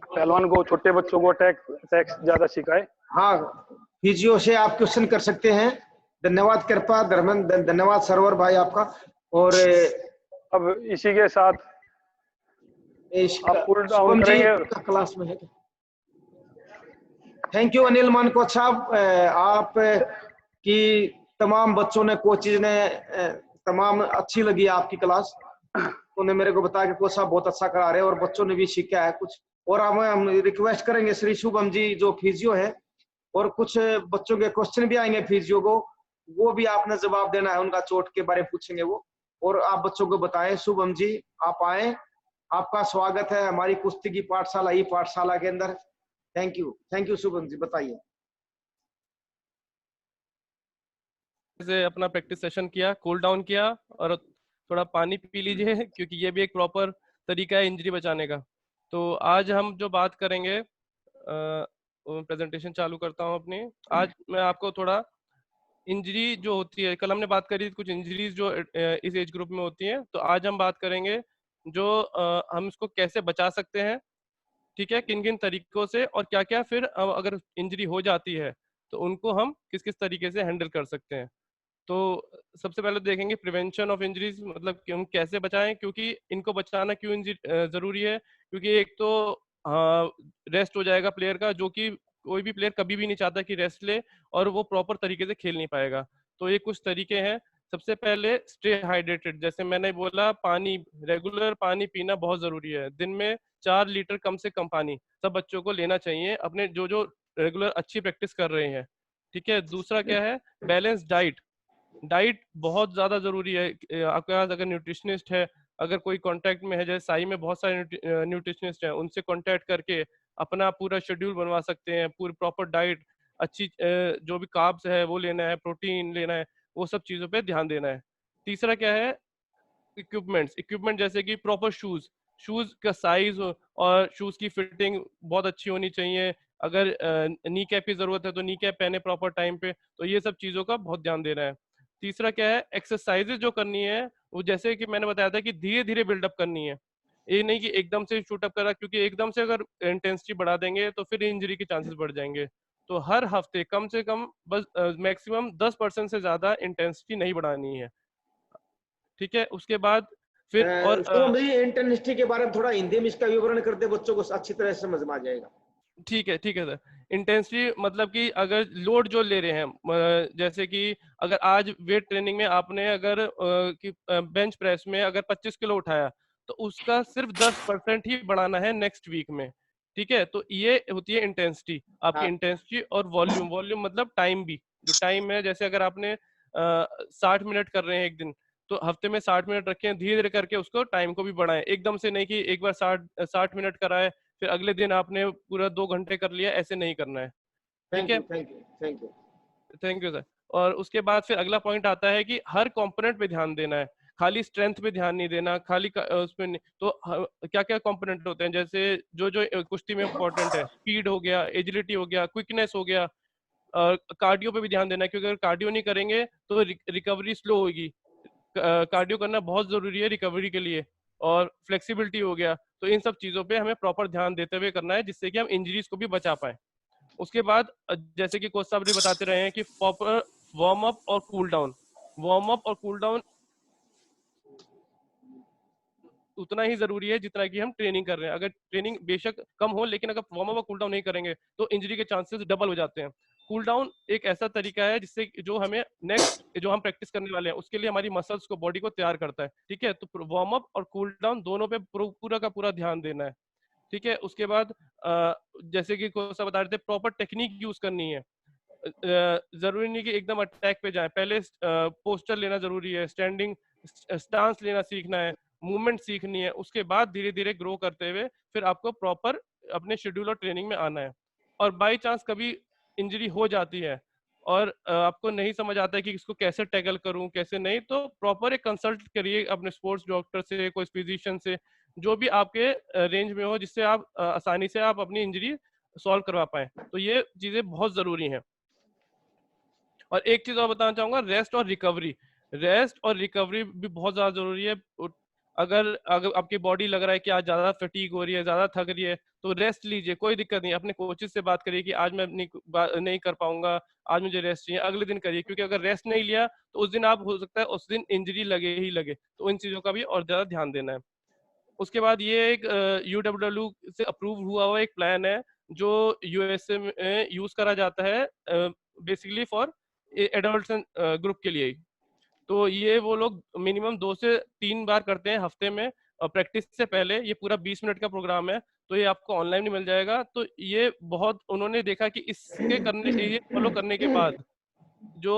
पहलवान को, छोटे बच्चों को अटैक ज्यादा सिखाए। हाँ फिजियो से आप क्वेश्चन कर सकते हैं। धन्यवाद कृपा धर्मेंद्र, धन्यवाद सरवर भाई आपका। और अब इसी के साथ आप कूल डाउन शुभम जी करेंगे। क्लास में है। थैंक यू अनिल मानकोच साहब, आप की तमाम बच्चों ने, कोचेज ने तमाम अच्छी लगी आपकी क्लास। उन्होंने मेरे को बताया कि कोच साहब बहुत अच्छा करा रहे हैं और बच्चों ने भी सीखा है कुछ। और हम रिक्वेस्ट करेंगे श्री शुभम जी जो फिजियो है, और कुछ बच्चों के क्वेश्चन भी आएंगे फिजियो को, वो भी आपने जवाब देना है, उनका चोट के बारे में पूछेंगे वो, और आप बच्चों को बताएं। शुभम जी आप आए, आपका स्वागत है हमारी कुश्ती की पाठशाला, ई पाठशाला के अंदर। थैंक यू शुभम जी, बताइए। से अपना प्रैक्टिस सेशन किया, कूल डाउन किया और थोड़ा पानी पी लीजिए क्योंकि ये भी एक प्रॉपर तरीका है इंजरी बचाने का। तो आज हम जो बात करेंगे, प्रेजेंटेशन चालू करता हूँ अपनी। आज मैं आपको थोड़ा इंजरी जो होती है, कल हमने बात करी कुछ इंजरीज जो इस एज ग्रुप में होती हैं, तो आज हम बात करेंगे जो हम इसको कैसे बचा सकते हैं, ठीक है, किन किन तरीकों से, और क्या क्या फिर अगर इंजरी हो जाती है तो उनको हम किस किस तरीके से हैंडल कर सकते हैं। तो सबसे पहले देखेंगे प्रिवेंशन ऑफ इंजरीज, मतलब कि हम कैसे बचाएं, क्योंकि इनको बचाना क्यों जरूरी है, क्योंकि एक तो रेस्ट हो जाएगा प्लेयर का, जो कि कोई भी प्लेयर कभी भी नहीं चाहता कि रेस्ट ले और वो प्रॉपर तरीके से खेल नहीं पाएगा। तो ये कुछ तरीके हैं। सबसे पहले स्टे हाइड्रेटेड, जैसे मैंने बोला पानी, रेगुलर पानी पीना बहुत जरूरी है। दिन में 4 लीटर कम से कम पानी सब बच्चों को लेना चाहिए, अपने जो जो रेगुलर अच्छी प्रैक्टिस कर रहे हैं, ठीक है। दूसरा क्या है, बैलेंस डाइट। डाइट बहुत ज्यादा जरूरी है। आपके पास अगर न्यूट्रिशनिस्ट है, अगर कोई कांटेक्ट में है, जैसे साई में बहुत सारे न्यूट्रिशनिस्ट हैं, उनसे कांटेक्ट करके अपना पूरा शेड्यूल बनवा सकते हैं। पूरी प्रॉपर डाइट, अच्छी जो भी कार्ब्स है वो लेना है, प्रोटीन लेना है, वो सब चीजों पे ध्यान देना है। तीसरा क्या है, इक्विपमेंट जैसे कि प्रॉपर शूज, शूज का साइज और शूज की फिटिंग बहुत अच्छी होनी चाहिए। अगर नी कैप की जरूरत है तो नी कैप पहने प्रॉपर टाइम पे। तो ये सब चीजों का बहुत ध्यान देना है। तीसरा क्या है, एक्सरसाइजेज जो करनी है वो जैसे कि मैंने बताया था कि धीरे धीरे बिल्डअप करनी है। ये नहीं कि एकदम से शूटअप करा, क्योंकि एकदम से अगर इंटेंसिटी बढ़ा देंगे तो फिर इंजरी के चांसेस बढ़ जाएंगे। तो हर हफ्ते कम से कम बस मैक्सिमम 10% से ज्यादा इंटेंसिटी नहीं बढ़ानी है, ठीक है। उसके बाद फिर और शुभम जी इंटेंसिटी के बारे में थोड़ा हिंदी में इसका विवरण करते, बच्चों को अच्छी तरह से समझ में आ जाएगा। ठीक है सर। इंटेंसिटी मतलब कि अगर लोड जो ले रहे हैं, जैसे कि अगर आज वेट ट्रेनिंग में आपने अगर बेंच प्रेस में अगर 25 किलो उठाया, तो उसका सिर्फ 10% ही बढ़ाना है नेक्स्ट वीक में, ठीक है। तो ये होती है इंटेंसिटी आपकी। हाँ। इंटेंसिटी और वॉल्यूम, वॉल्यूम मतलब टाइम भी, जो टाइम है, जैसे अगर आपने 60 मिनट कर रहे हैं एक दिन, तो हफ्ते में 60 मिनट रखें, धीरे धीरे करके उसको टाइम को भी बढ़ाएं। एकदम से नहीं कि एक बार 60 मिनट कराए फिर अगले दिन आपने पूरा 2 घंटे कर लिया, ऐसे नहीं करना है, ठीक थैंक है। You thank you thank you. Thank you sir. और उसके बाद फिर अगला पॉइंट आता है कि हर कंपोनेंट पे ध्यान देना है, खाली स्ट्रेंथ पे ध्यान नहीं देना, खाली उसमें नहीं। तो क्या क्या कंपोनेंट होते हैं, जैसे जो जो कुश्ती में इंपॉर्टेंट है, स्पीड हो गया, एजिलिटी हो गया, क्विकनेस हो गया, कार्डियो पे भी ध्यान देना है, क्योंकि अगर कार्डियो नहीं करेंगे तो रिकवरी स्लो होगी। कार्डियो करना बहुत जरूरी है रिकवरी के लिए। और फ्लेक्सिबिलिटी हो गया। तो इन सब चीजों पे हमें प्रॉपर ध्यान देते हुए करना है, जिससे कि हम इंजरीज को भी बचा पाए। उसके बाद जैसे कि कोच साहब भी बताते रहे हैं कि प्रॉपर वार्म अप और कूल डाउन, वार्म अप और कूल डाउन उतना ही जरूरी है जितना कि हम ट्रेनिंग कर रहे हैं। अगर ट्रेनिंग बेशक कम हो, लेकिन अगर वार्म अप और कूल डाउन नहीं करेंगे तो इंजरी के चांसेस डबल हो जाते हैं। कूल डाउन एक ऐसा तरीका है जिससे जो हमें नेक्स्ट जो हम प्रैक्टिस करने वाले हैं उसके लिए हमारी मसल्स को, बॉडी को तैयार करता है, ठीक है। तो वार्म अप और कूल डाउन दोनों पे पूरा का पूरा ध्यान देना है, ठीक है। उसके बाद जैसे कि कोच साहब बता रहे थे, प्रॉपर टेक्निक यूज करनी है। जरूरी नहीं कि एकदम अटैक पे जाए, पहले पोस्टर लेना जरूरी है, स्टैंडिंग स्टांस लेना सीखना है, मूवमेंट सीखनी है। उसके बाद धीरे धीरे ग्रो करते हुए फिर आपको प्रॉपर अपने शेड्यूल और ट्रेनिंग में आना है। और बाई चांस कभी इंजरी हो जाती है और आपको नहीं समझ आता है कि इसको कैसे टैकल करूं कैसे नहीं, तो प्रॉपर एक कंसल्ट करिए अपने स्पोर्ट्स डॉक्टर से, कोई फिजिशियन से, जो भी आपके रेंज में हो, जिससे आप आसानी से आप अपनी इंजरी सॉल्व करवा पाए। तो ये चीजें बहुत जरूरी हैं। और एक चीज और बताना चाहूंगा, रेस्ट और रिकवरी। रेस्ट और रिकवरी भी बहुत ज्यादा जरूरी है। अगर अगर आपकी बॉडी लग रहा है कि आज ज्यादा फटीग हो रही है, ज्यादा थक रही है, तो रेस्ट लीजिए, कोई दिक्कत नहीं। अपने कोचेस से बात करिए कि आज मैं नहीं कर पाऊंगा, आज मुझे रेस्ट चाहिए, अगले दिन करिए। क्योंकि अगर रेस्ट नहीं लिया तो उस दिन आप, हो सकता है उस दिन इंजरी लगे ही लगे। तो इन चीजों का भी और ज्यादा ध्यान देना है। उसके बाद ये एक UWW से अप्रूव हुआ हुआ एक प्लान है जो USA में यूज करा जाता है, बेसिकली फॉर एडल्ट ग्रुप के लिए ही। तो ये वो लोग मिनिमम 2 से 3 बार करते हैं हफ्ते में। प्रैक्टिस से पहले ये पूरा 20 मिनट का प्रोग्राम है, तो ये आपको ऑनलाइन भी मिल जाएगा। तो ये बहुत, उन्होंने देखा कि इसके करने, ये फॉलो करने के बाद जो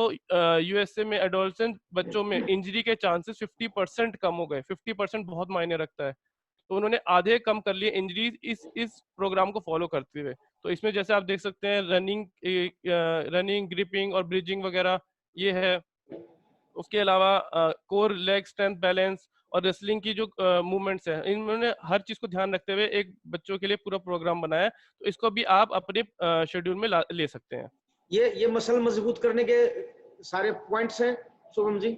USA में एडोलसेंट बच्चों में इंजरी के चांसेस 50% कम हो गए। 50% बहुत मायने रखता है। तो उन्होंने आधे कम कर लिए इंजरीज इस प्रोग्राम को फॉलो करते हुए। तो इसमें जैसे आप देख सकते हैं रनिंग, ग्रिपिंग और ब्रिजिंग वगैरह ये है। उसके अलावा कोर, लेग स्ट्रेंथ, बैलेंस और रेसलिंग की जो मूवमेंट्स हैं, इन्होंने हर चीज को ध्यान रखते हुए एक बच्चों के लिए पूरा प्रोग्राम बनाया है। तो इसको भी आप अपने शेड्यूल में ले सकते हैं। ये मसल मजबूत करने के सारे पॉइंट्स हैं शुभम जी।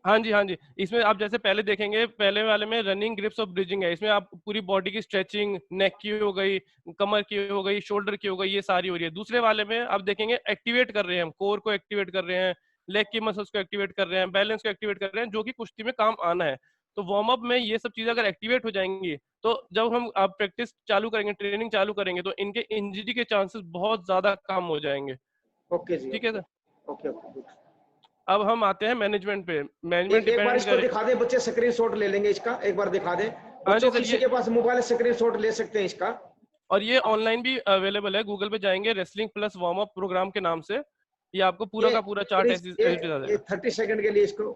हाँ जी, हाँ जी। इसमें आप जैसे पहले देखेंगे, पहले वाले में रनिंग, ग्रिप्स और ब्रिजिंग है। इसमें आप पूरी बॉडी की स्ट्रेचिंग, नेक की हो गई, कमर की हो गई, शोल्डर की हो गई, ये सारी हो रही है। दूसरे वाले में आप देखेंगे एक्टिवेट कर रहे हैं हम, कोर को एक्टिवेट कर रहे हैं, लेग की मसल्स को एक्टिवेट कर रहे हैं, बैलेंस को एक्टिवेट कर रहे हैं, जो कि कुश्ती में काम आना है। तो वार्म अप में ये सब चीजें अगर एक्टिवेट हो जाएंगी, तो जब हम आप प्रैक्टिस चालू करेंगे, ट्रेनिंग चालू करेंगे, तो इनके इंजरी के चांसेस बहुत ज्यादा कम हो जाएंगे। ओके जी, ठीक है सर। Okay okay good. अब हम आते हैं मैनेजमेंट पे। मैनेजमेंट एक बार डिपेंड इसको करे। दिखा दे बच्चे, स्क्रीनशॉट ले लेंगे इसका, एक बार दिखा दे हाँ जी बच्चों। सर, किसी ये के पास मोबाइल स्क्रीनशॉट ले सकते हैं इसका। और ये ऑनलाइन भी अवेलेबल है। गूगल पे जाएंगे, wrestling plus warm up program के नाम से, ये आपको पूरा ये का पूरा चार्ट ऐसे ये आ जाएगा। 30 सेकंड के लिए इसको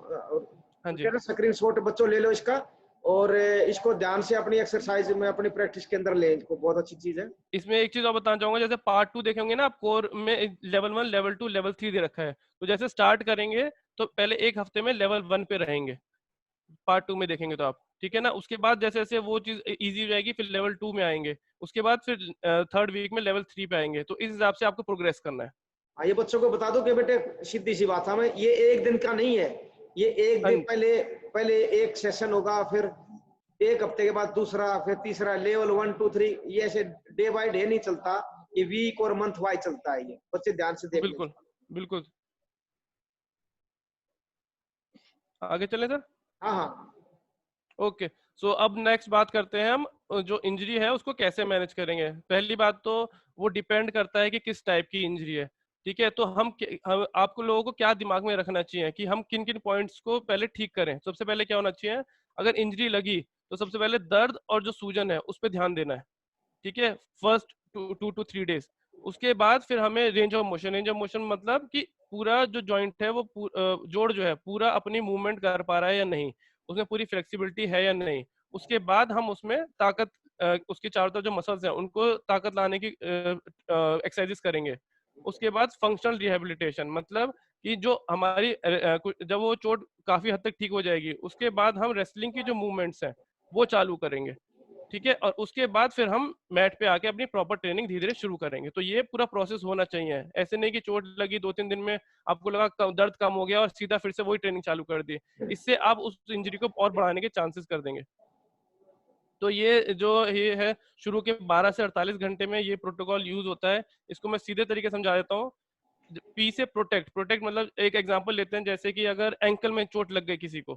हाँ जी। स्क्रीनशॉट बच्चों ले लो इसका, और इसको ध्यान से अपनी एक्सरसाइज में, अपनी प्रैक्टिस के अंदर ले। इसको बहुत अच्छी चीज है। इसमें एक चीज और बताना चाहूंगा, जैसे पार्ट 2 देखेंगे ना आप, कोर में लेवल 1, लेवल 2, लेवल 3 दे रखा है। तो जैसे स्टार्ट करेंगे तो पहले एक हफ्ते में लेवल 1 पे रहेंगे, पार्ट 2 में देखेंगे तो आप, ठीक है ना। उसके बाद जैसे जैसे वो चीज इजी हो जाएगी, फिर लेवल 2 में आएंगे। उसके बाद फिर 3rd वीक में लेवल 3 पे आएंगे। तो इस हिसाब से आपको प्रोग्रेस करना है। हाँ, ये बच्चों को बता दो कि बेटे सीधी सी बात है, ये एक दिन का नहीं है। ये एक दिन पहले पहले एक सेशन होगा, फिर एक हफ्ते के बाद दूसरा, फिर तीसरा, लेवल 1 2 3। ये ऐसे डे बाय डे नहीं चलता, ये वीक और मंथ वाइज चलता है। ये बच्चे ध्यान से देख बिल्कुल बिल्कुल। आगे चलें सर। हाँ हाँ ओके। सो अब नेक्स्ट बात करते हैं हम, जो इंजरी है उसको कैसे मैनेज करेंगे। पहली बात तो वो डिपेंड करता है कि किस टाइप की इंजरी है। ठीक है, तो हम आपको लोगों को क्या दिमाग में रखना चाहिए कि हम किन किन पॉइंट्स को पहले ठीक करें। सबसे पहले क्या होना चाहिए, अगर इंजरी लगी तो सबसे पहले दर्द और जो सूजन है उस पर ध्यान देना है। ठीक है, फर्स्ट 2 to 3 डेज। उसके बाद फिर हमें रेंज ऑफ मोशन, मतलब कि पूरा जो जॉइंट है वो जोड़ जो है पूरा अपनी मूवमेंट कर पा रहा है या नहीं, उसमें पूरी फ्लेक्सिबिलिटी है या नहीं। उसके बाद हम उसमें ताकत, उसके चारों तरफ जो मसल्स हैं उनको ताकत लाने की एक्सरसाइजेस करेंगे। उसके बाद फंक्शनल रिहेबिलिटेशन, मतलब कि जो हमारी जब वो चोट काफी हद तक ठीक हो जाएगी, उसके बाद हम रेसलिंग की जो मूवमेंट्स हैं वो चालू करेंगे। ठीक है, और उसके बाद फिर हम मैट पे आके अपनी प्रॉपर ट्रेनिंग धीरे धीरे शुरू करेंगे। तो ये पूरा प्रोसेस होना चाहिए। ऐसे नहीं कि चोट लगी 2-3 दिन में आपको लगा दर्द कम हो गया और सीधा फिर से वही ट्रेनिंग चालू कर दी। इससे आप उस इंजरी को और बढ़ाने के चांसेस कर देंगे। तो ये है, शुरू के 12 से 48 घंटे में ये प्रोटोकॉल यूज होता है। इसको मैं सीधे तरीके से समझा देता हूँ। पी से प्रोटेक्ट मतलब एक एग्जांपल लेते हैं, जैसे कि अगर एंकल में चोट लग गई किसी को,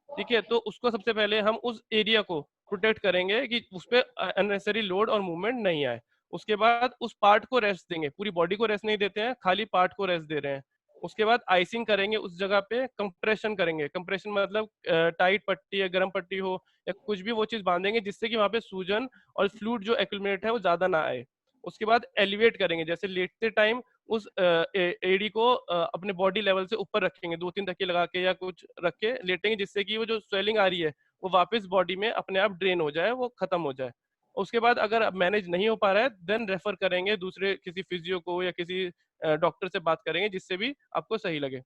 ठीक है, तो उसको सबसे पहले हम उस एरिया को प्रोटेक्ट करेंगे कि उस पर अननेसेसरी लोड और मूवमेंट नहीं आए। उसके बाद उस पार्ट को रेस्ट देंगे, पूरी बॉडी को रेस्ट नहीं देते हैं, खाली पार्ट को रेस्ट दे रहे हैं। उसके बाद आइसिंग करेंगे, उस जगह पे कंप्रेशन करेंगे। कंप्रेशन मतलब टाइट पट्टी या गर्म पट्टी हो या कुछ भी वो चीज बांधेंगे जिससे कि वहां पे सूजन और फ्लूइड जो एक्यूमुलेट है वो ज्यादा ना आए। उसके बाद एलिवेट करेंगे, जैसे लेटते टाइम उस एडी को अपने बॉडी लेवल से ऊपर रखेंगे, 2-3 धक्के लगा के या कुछ रख के लेटेंगे, जिससे कि वो जो स्वेलिंग आ रही है वो वापस बॉडी में अपने आप ड्रेन हो जाए, वो खत्म हो जाए। उसके बाद अगर मैनेज नहीं हो पा रहा है, देन रेफर करेंगे दूसरे किसी फिजियो को या किसी डॉक्टर से बात करेंगे जिससे भी आपको सही लगे।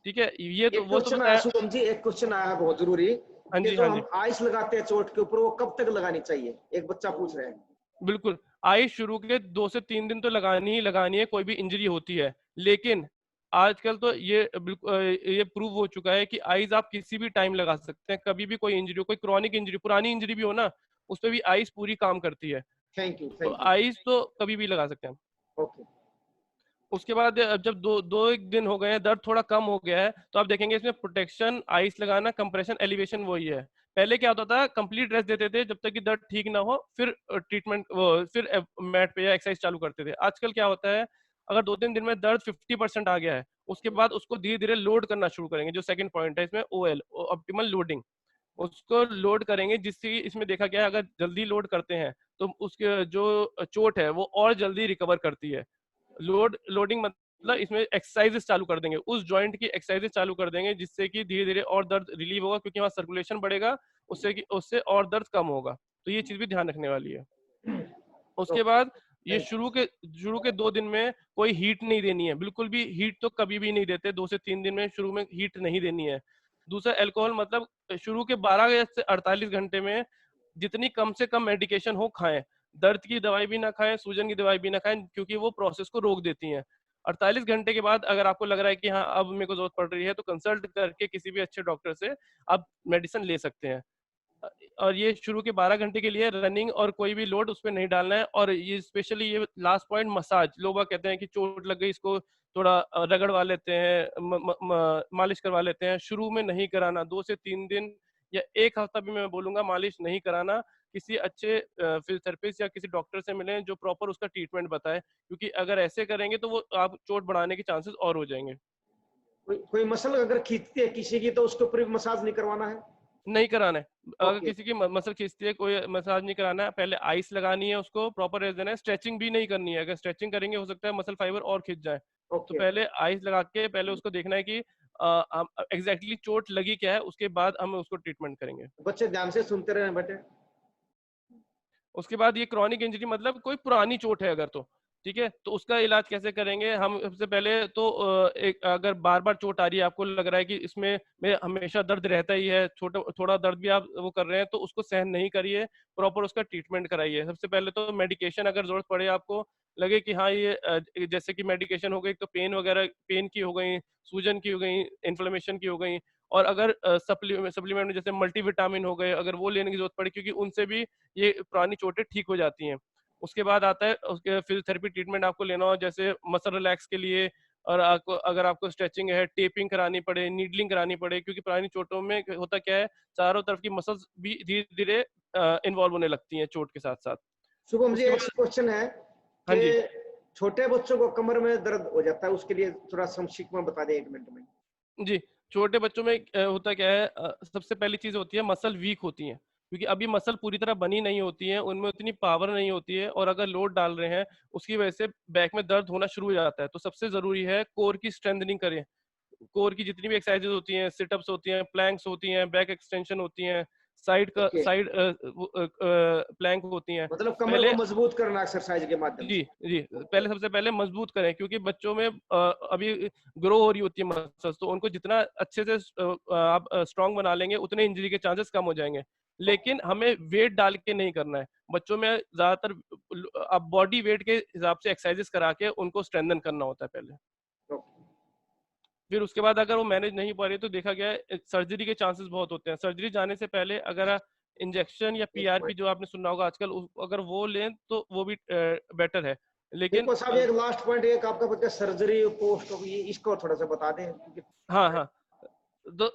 ठीक है, ये तो एक वो तो क्वेश्चन आया बताया। शुभम जी, एक क्वेश्चन आया है बहुत जरूरी। हाँ ये जी, जो हाँ हम जी, आइस लगाते हैं चोट के ऊपर, वो कब तक लगानी चाहिए? एक बच्चा पूछ रहे हैं। बिल्कुल। आइस शुरू के 2 से 3 दिन तो लगानी ही लगानी है, कोई भी इंजरी होती है। लेकिन आजकल तो ये बिल्कुल ये प्रूव हो चुका है कि आइज आप किसी भी टाइम लगा सकते हैं, कभी भी कोई इंजरी हो, कोई क्रॉनिक इंजरी, पुरानी इंजरी भी हो ना, उस पे भी आइज पूरी काम करती है। थैंक यू, तो थैंक यू। आइज तो कभी भी लगा सकते हैं। ओके। उसके बाद अब जब दो एक दिन हो गए हैं, दर्द थोड़ा कम हो गया है, तो आप देखेंगे इसमें प्रोटेक्शन, आइस लगाना, कंप्रेशन, एलिवेशन वही है। पहले क्या होता था, कंप्लीट रेस्ट देते थे जब तक कि दर्द ठीक ना हो, फिर ट्रीटमेंट फिर मैट पे या एक्सरसाइज चालू करते थे। आजकल क्या होता है, अगर 2-3 दिन में दर्द 50% आ गया है, उसके बाद उसको धीरे धीरे लोड करना शुरू करेंगे। जो सेकंड पॉइंट है इसमें, OL, ऑप्टिमल लोडिंग, उसको लोड करेंगे, जिससे इसमें देखा गया है अगर जल्दी लोड करते हैं तो उसके जो चोट है वो और जल्दी रिकवर करती है। लोडिंग मतलब इसमें एक्सरसाइजेस चालू कर देंगे, उस जॉइंट की एक्सरसाइजेस चालू कर देंगे, जिससे कि धीरे धीरे और दर्द रिलीव होगा, क्योंकि वहाँ सर्कुलेशन बढ़ेगा, उससे और दर्द कम होगा। तो ये चीज भी ध्यान रखने वाली है। उसके बाद ये शुरू के 2 दिन में कोई हीट नहीं देनी है, बिल्कुल भी हीट तो कभी भी नहीं देते। 2 से 3 दिन में शुरू में हीट नहीं देनी है। दूसरा, अल्कोहल मतलब शुरू के 12 से 48 घंटे में जितनी कम से कम मेडिकेशन हो खाएं। दर्द की दवाई भी ना खाएं, सूजन की दवाई भी ना खाएं, क्योंकि वो प्रोसेस को रोक देती हैं। 48 घंटे के बाद अगर आपको लग रहा है कि हाँ अब मेरे को जरूरत पड़ रही है, तो कंसल्ट करके किसी भी अच्छे डॉक्टर से आप मेडिसिन ले सकते हैं। और ये शुरू के 12 घंटे के लिए रनिंग और कोई भी लोड उस पर नहीं डालना है। और ये स्पेशली ये लास्ट पॉइंट, मसाज, लोग कहते हैं कि चोट लग गई, इसको थोड़ा रगड़वा लेते हैं, मालिश करवा लेते हैं। शुरू में नहीं कराना, 2 से 3 दिन या 1 हफ्ता भी मैं बोलूंगा मालिश नहीं कराना। किसी अच्छे फिजियोथेरेपिस्ट या किसी डॉक्टर से मिलें जो प्रॉपर उसका ट्रीटमेंट बताए, क्योंकि अगर ऐसे करेंगे तो वो आप चोट बढ़ाने के चांसेस और हो जाएंगे। कोई मसल अगर खींचती है किसी की, तो उसके ऊपर भी मसाज नहीं करवाना है? नहीं कराना है। अगर ओके। किसी की मसल खींचती है, कोई मसाज नहीं कराना है। पहले आइस लगानी है, उसको प्रॉपर रेस्ट देना है। स्ट्रेचिंग भी नहीं करनी है, अगर स्ट्रेचिंग करेंगे हो सकता है मसल फाइबर और खिंच जाए। तो ओके। पहले आइस लगा के पहले उसको देखना है कि एग्जैक्टली चोट लगी क्या है, उसके बाद हम उसको ट्रीटमेंट करेंगे। बच्चे ध्यान से सुनते रहे बेटे। उसके बाद ये क्रॉनिक इंजरी मतलब कोई पुरानी चोट है अगर, तो ठीक है, तो उसका इलाज कैसे करेंगे हम? सबसे पहले तो एक, अगर बार बार चोट आ रही है, आपको लग रहा है कि इसमें में हमेशा दर्द रहता ही है, छोटा थोड़ा दर्द भी आप वो कर रहे हैं, तो उसको सहन नहीं करिए, प्रॉपर उसका ट्रीटमेंट कराइए। सबसे पहले तो मेडिकेशन, अगर जरूरत पड़े, आपको लगे कि हाँ ये जैसे कि मेडिकेशन हो गई, तो पेन वगैरह, पेन की हो गई, सूजन की हो गई, इन्फ्लेमेशन की हो गई, और अगर सप्लीमेंट में जैसे मल्टीविटामिन हो गए, अगर वो लेने की जरूरत पड़े, क्योंकि उनसे भी ये पुरानी चोटें ठीक हो जाती हैं। उसके बाद आता है उसके फिजियोथेरेपी ट्रीटमेंट आपको लेना हो, जैसे मसल रिलैक्स के लिए, और आपको अगर आपको स्ट्रेचिंग है, टेपिंग करानी पड़े, नीडलिंग करानी पड़े, क्योंकि पुरानी चोटों में होता क्या है, चारों तरफ की मसल्स भी धीरे धीरे इन्वॉल्व होने लगती हैं चोट के साथ साथ। शुभम जी, उसके एक बाद, क्वेश्चन है हाँ जी कि छोटे बच्चों को कमर में दर्द हो जाता है, उसके लिए थोड़ा संक्षिप्त में बता दें 1 मिनट में। जी, छोटे बच्चों में होता क्या है, सबसे पहली चीज होती है मसल वीक होती है, क्योंकि अभी मसल पूरी तरह बनी नहीं होती है, उनमें उतनी पावर नहीं होती है, और अगर लोड डाल रहे हैं उसकी वजह से बैक में दर्द होना शुरू हो जाता है। तो सबसे जरूरी है कोर की स्ट्रेंथनिंग करें। कोर की जितनी भी एक्सरसाइजेज होती हैं, सिटअप्स होती हैं, प्लैंक्स होती हैं, बैक एक्सटेंशन होती हैं, ओके। साइड प्लैंक होती हैं। मतलब कमर को पहले, मजबूत करना एक्सरसाइज के माध्यम जी से। जी, पहले सबसे पहले मजबूत करें, क्योंकि बच्चों में अभी ग्रो हो रही होती है मसल्स, तो उनको जितना अच्छे से आप स्ट्रांग बना लेंगे, उतने इंजरी के चांसेस कम हो जाएंगे। लेकिन हमें वेट डाल के नहीं करना है। बच्चों में ज्यादातर अब बॉडी वेट के हिसाब से एक्सरसाइजेस करा के उनको स्ट्रेंथन करना होता है पहले। फिर उसके बाद अगर वो मैनेज नहीं पा रही, तो देखा गया है सर्जरी के चांसेस बहुत होते हैं। सर्जरी जाने से पहले अगर इंजेक्शन या PRP जो आपने सुना होगा आजकल, अगर वो लें तो वो भी बेटर है। लेकिन देखो साहब, एक लास्ट पॉइंट, एक आपका बच्चा सर्जरी पोस्ट होगी, इसको थोड़ा सा बता दें क्योंकि हाँ हाँ, तो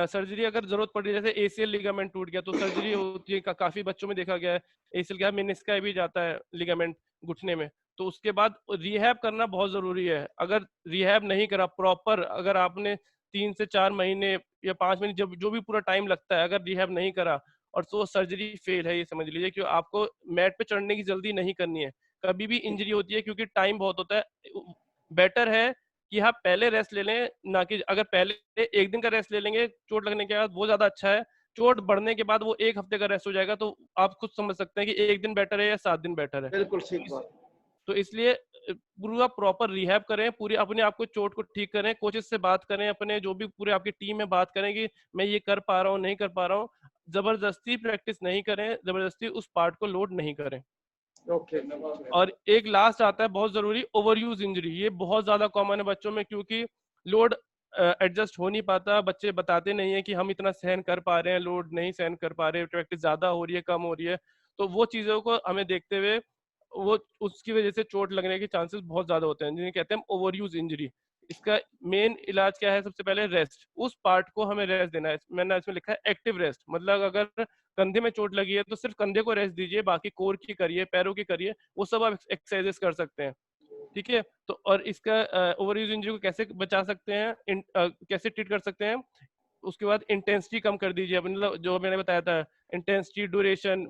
सर्जरी अगर जरूरत पड़ी, जैसे ACL लिगामेंट टूट गया, तो सर्जरी होती है। काफी बच्चों में देखा गया है, ACL क्या, मेनिस्का भी जाता है लिगामेंट घुटने में। तो उसके बाद रिहैब करना बहुत जरूरी है। अगर रिहैब नहीं करा प्रॉपर, अगर आपने 3 से 4 महीने या 5 महीने, जब जो भी पूरा टाइम लगता है, अगर रिहैब नहीं करा, और तो सर्जरी फेल है, ये समझ लीजिए। कि आपको मैट पे चढ़ने की जल्दी नहीं करनी है। कभी भी इंजरी होती है, क्योंकि टाइम बहुत होता है। बेटर है कि आप पहले रेस्ट ले लें, ना कि अगर पहले 1 दिन का रेस्ट ले लेंगे चोट लगने के बाद, वो ज्यादा अच्छा है। चोट बढ़ने के बाद वो 1 हफ्ते का रेस्ट हो जाएगा, तो आप खुद समझ सकते हैं कि 1 दिन बेटर है या 7 दिन बेटर है। बिल्कुल तो ठीक बात। तो इसलिए पूरा प्रॉपर रिहैब करें, पूरी अपने आप को, चोट को ठीक करें, कोचेस से बात करें, अपने जो भी पूरे आपकी टीम में बात करें कि मैं ये कर पा रहा हूँ, नहीं कर पा रहा हूँ। जबरदस्ती प्रैक्टिस नहीं करें, जबरदस्ती उस पार्ट को लोड नहीं करें। ओके। और एक लास्ट आता है बहुत जरूरी, ओवर यूज इंजरी। ये बहुत ज्यादा कॉमन है बच्चों में, क्योंकि लोड एडजस्ट हो नहीं पाता, बच्चे बताते नहीं है कि हम इतना सहन कर पा रहे हैं, लोड नहीं सहन कर पा रहे, प्रैक्टिस ज्यादा हो रही है, कम हो रही है। तो वो चीजों को हमें देखते हुए वो उसकी वजह से चोट लगने के चांसेस बहुत ज्यादा होते हैं, जिन्हें कहते हैं ओवर यूज इंजरी। इसका मेन इलाज क्या है? सबसे पहले रेस्ट, उस पार्ट को हमें रेस्ट देना है। मैंने इसमें लिखा है एक्टिव रेस्ट, मतलब अगर कंधे में चोट लगी है तो सिर्फ कंधे को रेस्ट दीजिए, बाकी कोर की करिए, पैरों की करिए, वो सब आप एक्सरसाइजेस कर सकते हैं। ठीक है, तो और इसका ओवर यूज इंजरी को कैसे बचा सकते हैं, कैसे ट्रीट कर सकते हैं? उसके बाद इंटेंसिटी कम कर दीजिए, मतलब जो मैंने बताया था, इंटेंसिटी, ड्यूरेशन,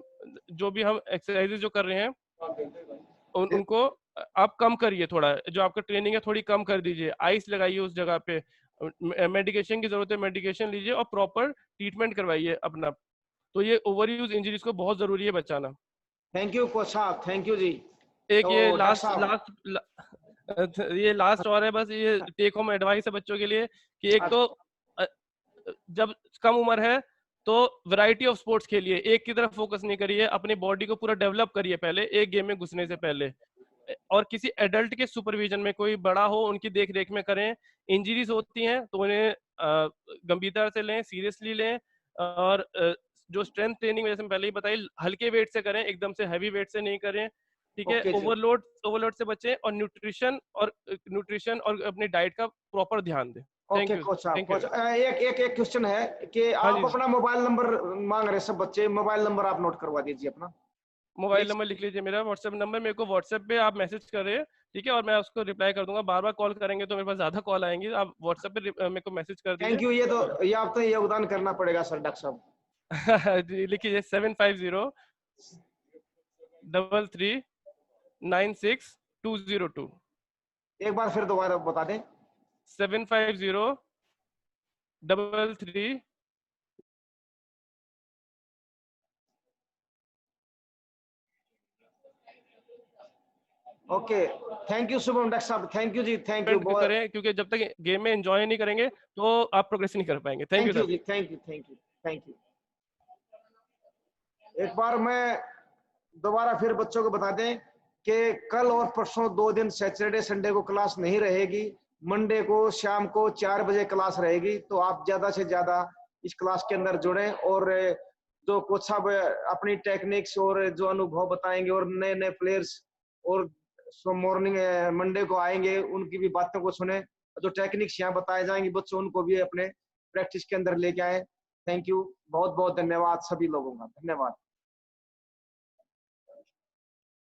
जो भी हम एक्सरसाइजेज जो कर रहे हैं उनको आप कम करिए, थोड़ा जो आपका ट्रेनिंग है थोड़ी कम कर दीजिए, आइस लगाइए उस जगह पे, मेडिकेशन की जरूरत है मेडिकेशन लीजिए, और प्रॉपर ट्रीटमेंट करवाइए अपना। तो ये ओवर यूज इंजरीज को बहुत जरूरी है बचाना। थैंक यू कोच साहब, थैंक यू जी। एक तो ये डॉक्टर साहब, ये लास्ट और है बस, ये टेक होम एडवाइस है बच्चों के लिए कि एक तो अ, जब कम उम्र है तो वैरायटी ऑफ स्पोर्ट्स खेलिए, एक की तरफ फोकस नहीं करिए, अपनी बॉडी को पूरा डेवलप करिए पहले एक गेम में घुसने से पहले, और किसी एडल्ट के सुपरविजन में, कोई बड़ा हो उनकी देख रेख में करें। इंजरीज होती हैं तो उन्हें गंभीरता से लें, सीरियसली लें, और जो स्ट्रेंथ ट्रेनिंग जैसे पहले ही बताई, हल्के वेट से करें, एकदम से हैवी वेट से नहीं करें। ठीक है, ओके जी। ओवरलोड से बचें, और न्यूट्रिशन और अपनी डाइट का प्रॉपर ध्यान दें। थैंक ओके यू, कोच साहब, थैंक यू। कोच एक एक एक क्वेश्चन है कि हाँ आप जी, अपना मोबाइल नंबर मांग रहे हैं सब बच्चे, मोबाइल नंबर आप नोट करवा दीजिए अपना मोबाइल प्लीज। नंबर लिख लीजिए मेरा, व्हाट्सएप नंबर, मेरे को व्हाट्सएप पे आप मैसेज कर रहे हैं, ठीक है, और मैं उसको रिप्लाई कर दूंगा। बार बार कॉल करेंगे तो मेरे पास ज्यादा कॉल आएंगी, आप व्हाट्सएप पे मेरे को मैसेज कर थैंक दीजिए। यू, ये आप तो योगदान करना पड़ेगा सर डॉक्टर साहब। जी, लिखिए 7503396 202, एक बार फिर दोबारा बता दें। 75033। Okay, thank you Shubham doctor साहब, थैंक यू जी, थैंक यू बहुत। करें, क्योंकि जब तक गेम में एंजॉय नहीं करेंगे तो आप प्रोग्रेस नहीं कर पाएंगे। Thank you thank you sir. जी, thank you, thank you, thank you. एक बार मैं दोबारा फिर बच्चों को बता दें कि कल और परसों 2 दिन सैटरडे संडे को क्लास नहीं रहेगी, मंडे को शाम को 4 बजे क्लास रहेगी। तो आप ज्यादा से ज्यादा इस क्लास के अंदर जुड़ें, और जो कोच साहब अपनी टेक्निक्स और जो अनुभव बताएंगे, और नए नए प्लेयर्स और मॉर्निंग मंडे को आएंगे उनकी भी बातों को सुने, जो टेक्निक्स यहाँ बताए जाएंगे बच्चों उनको भी अपने प्रैक्टिस के अंदर लेके आए। थैंक यू, बहुत बहुत धन्यवाद सभी लोगों का, धन्यवाद।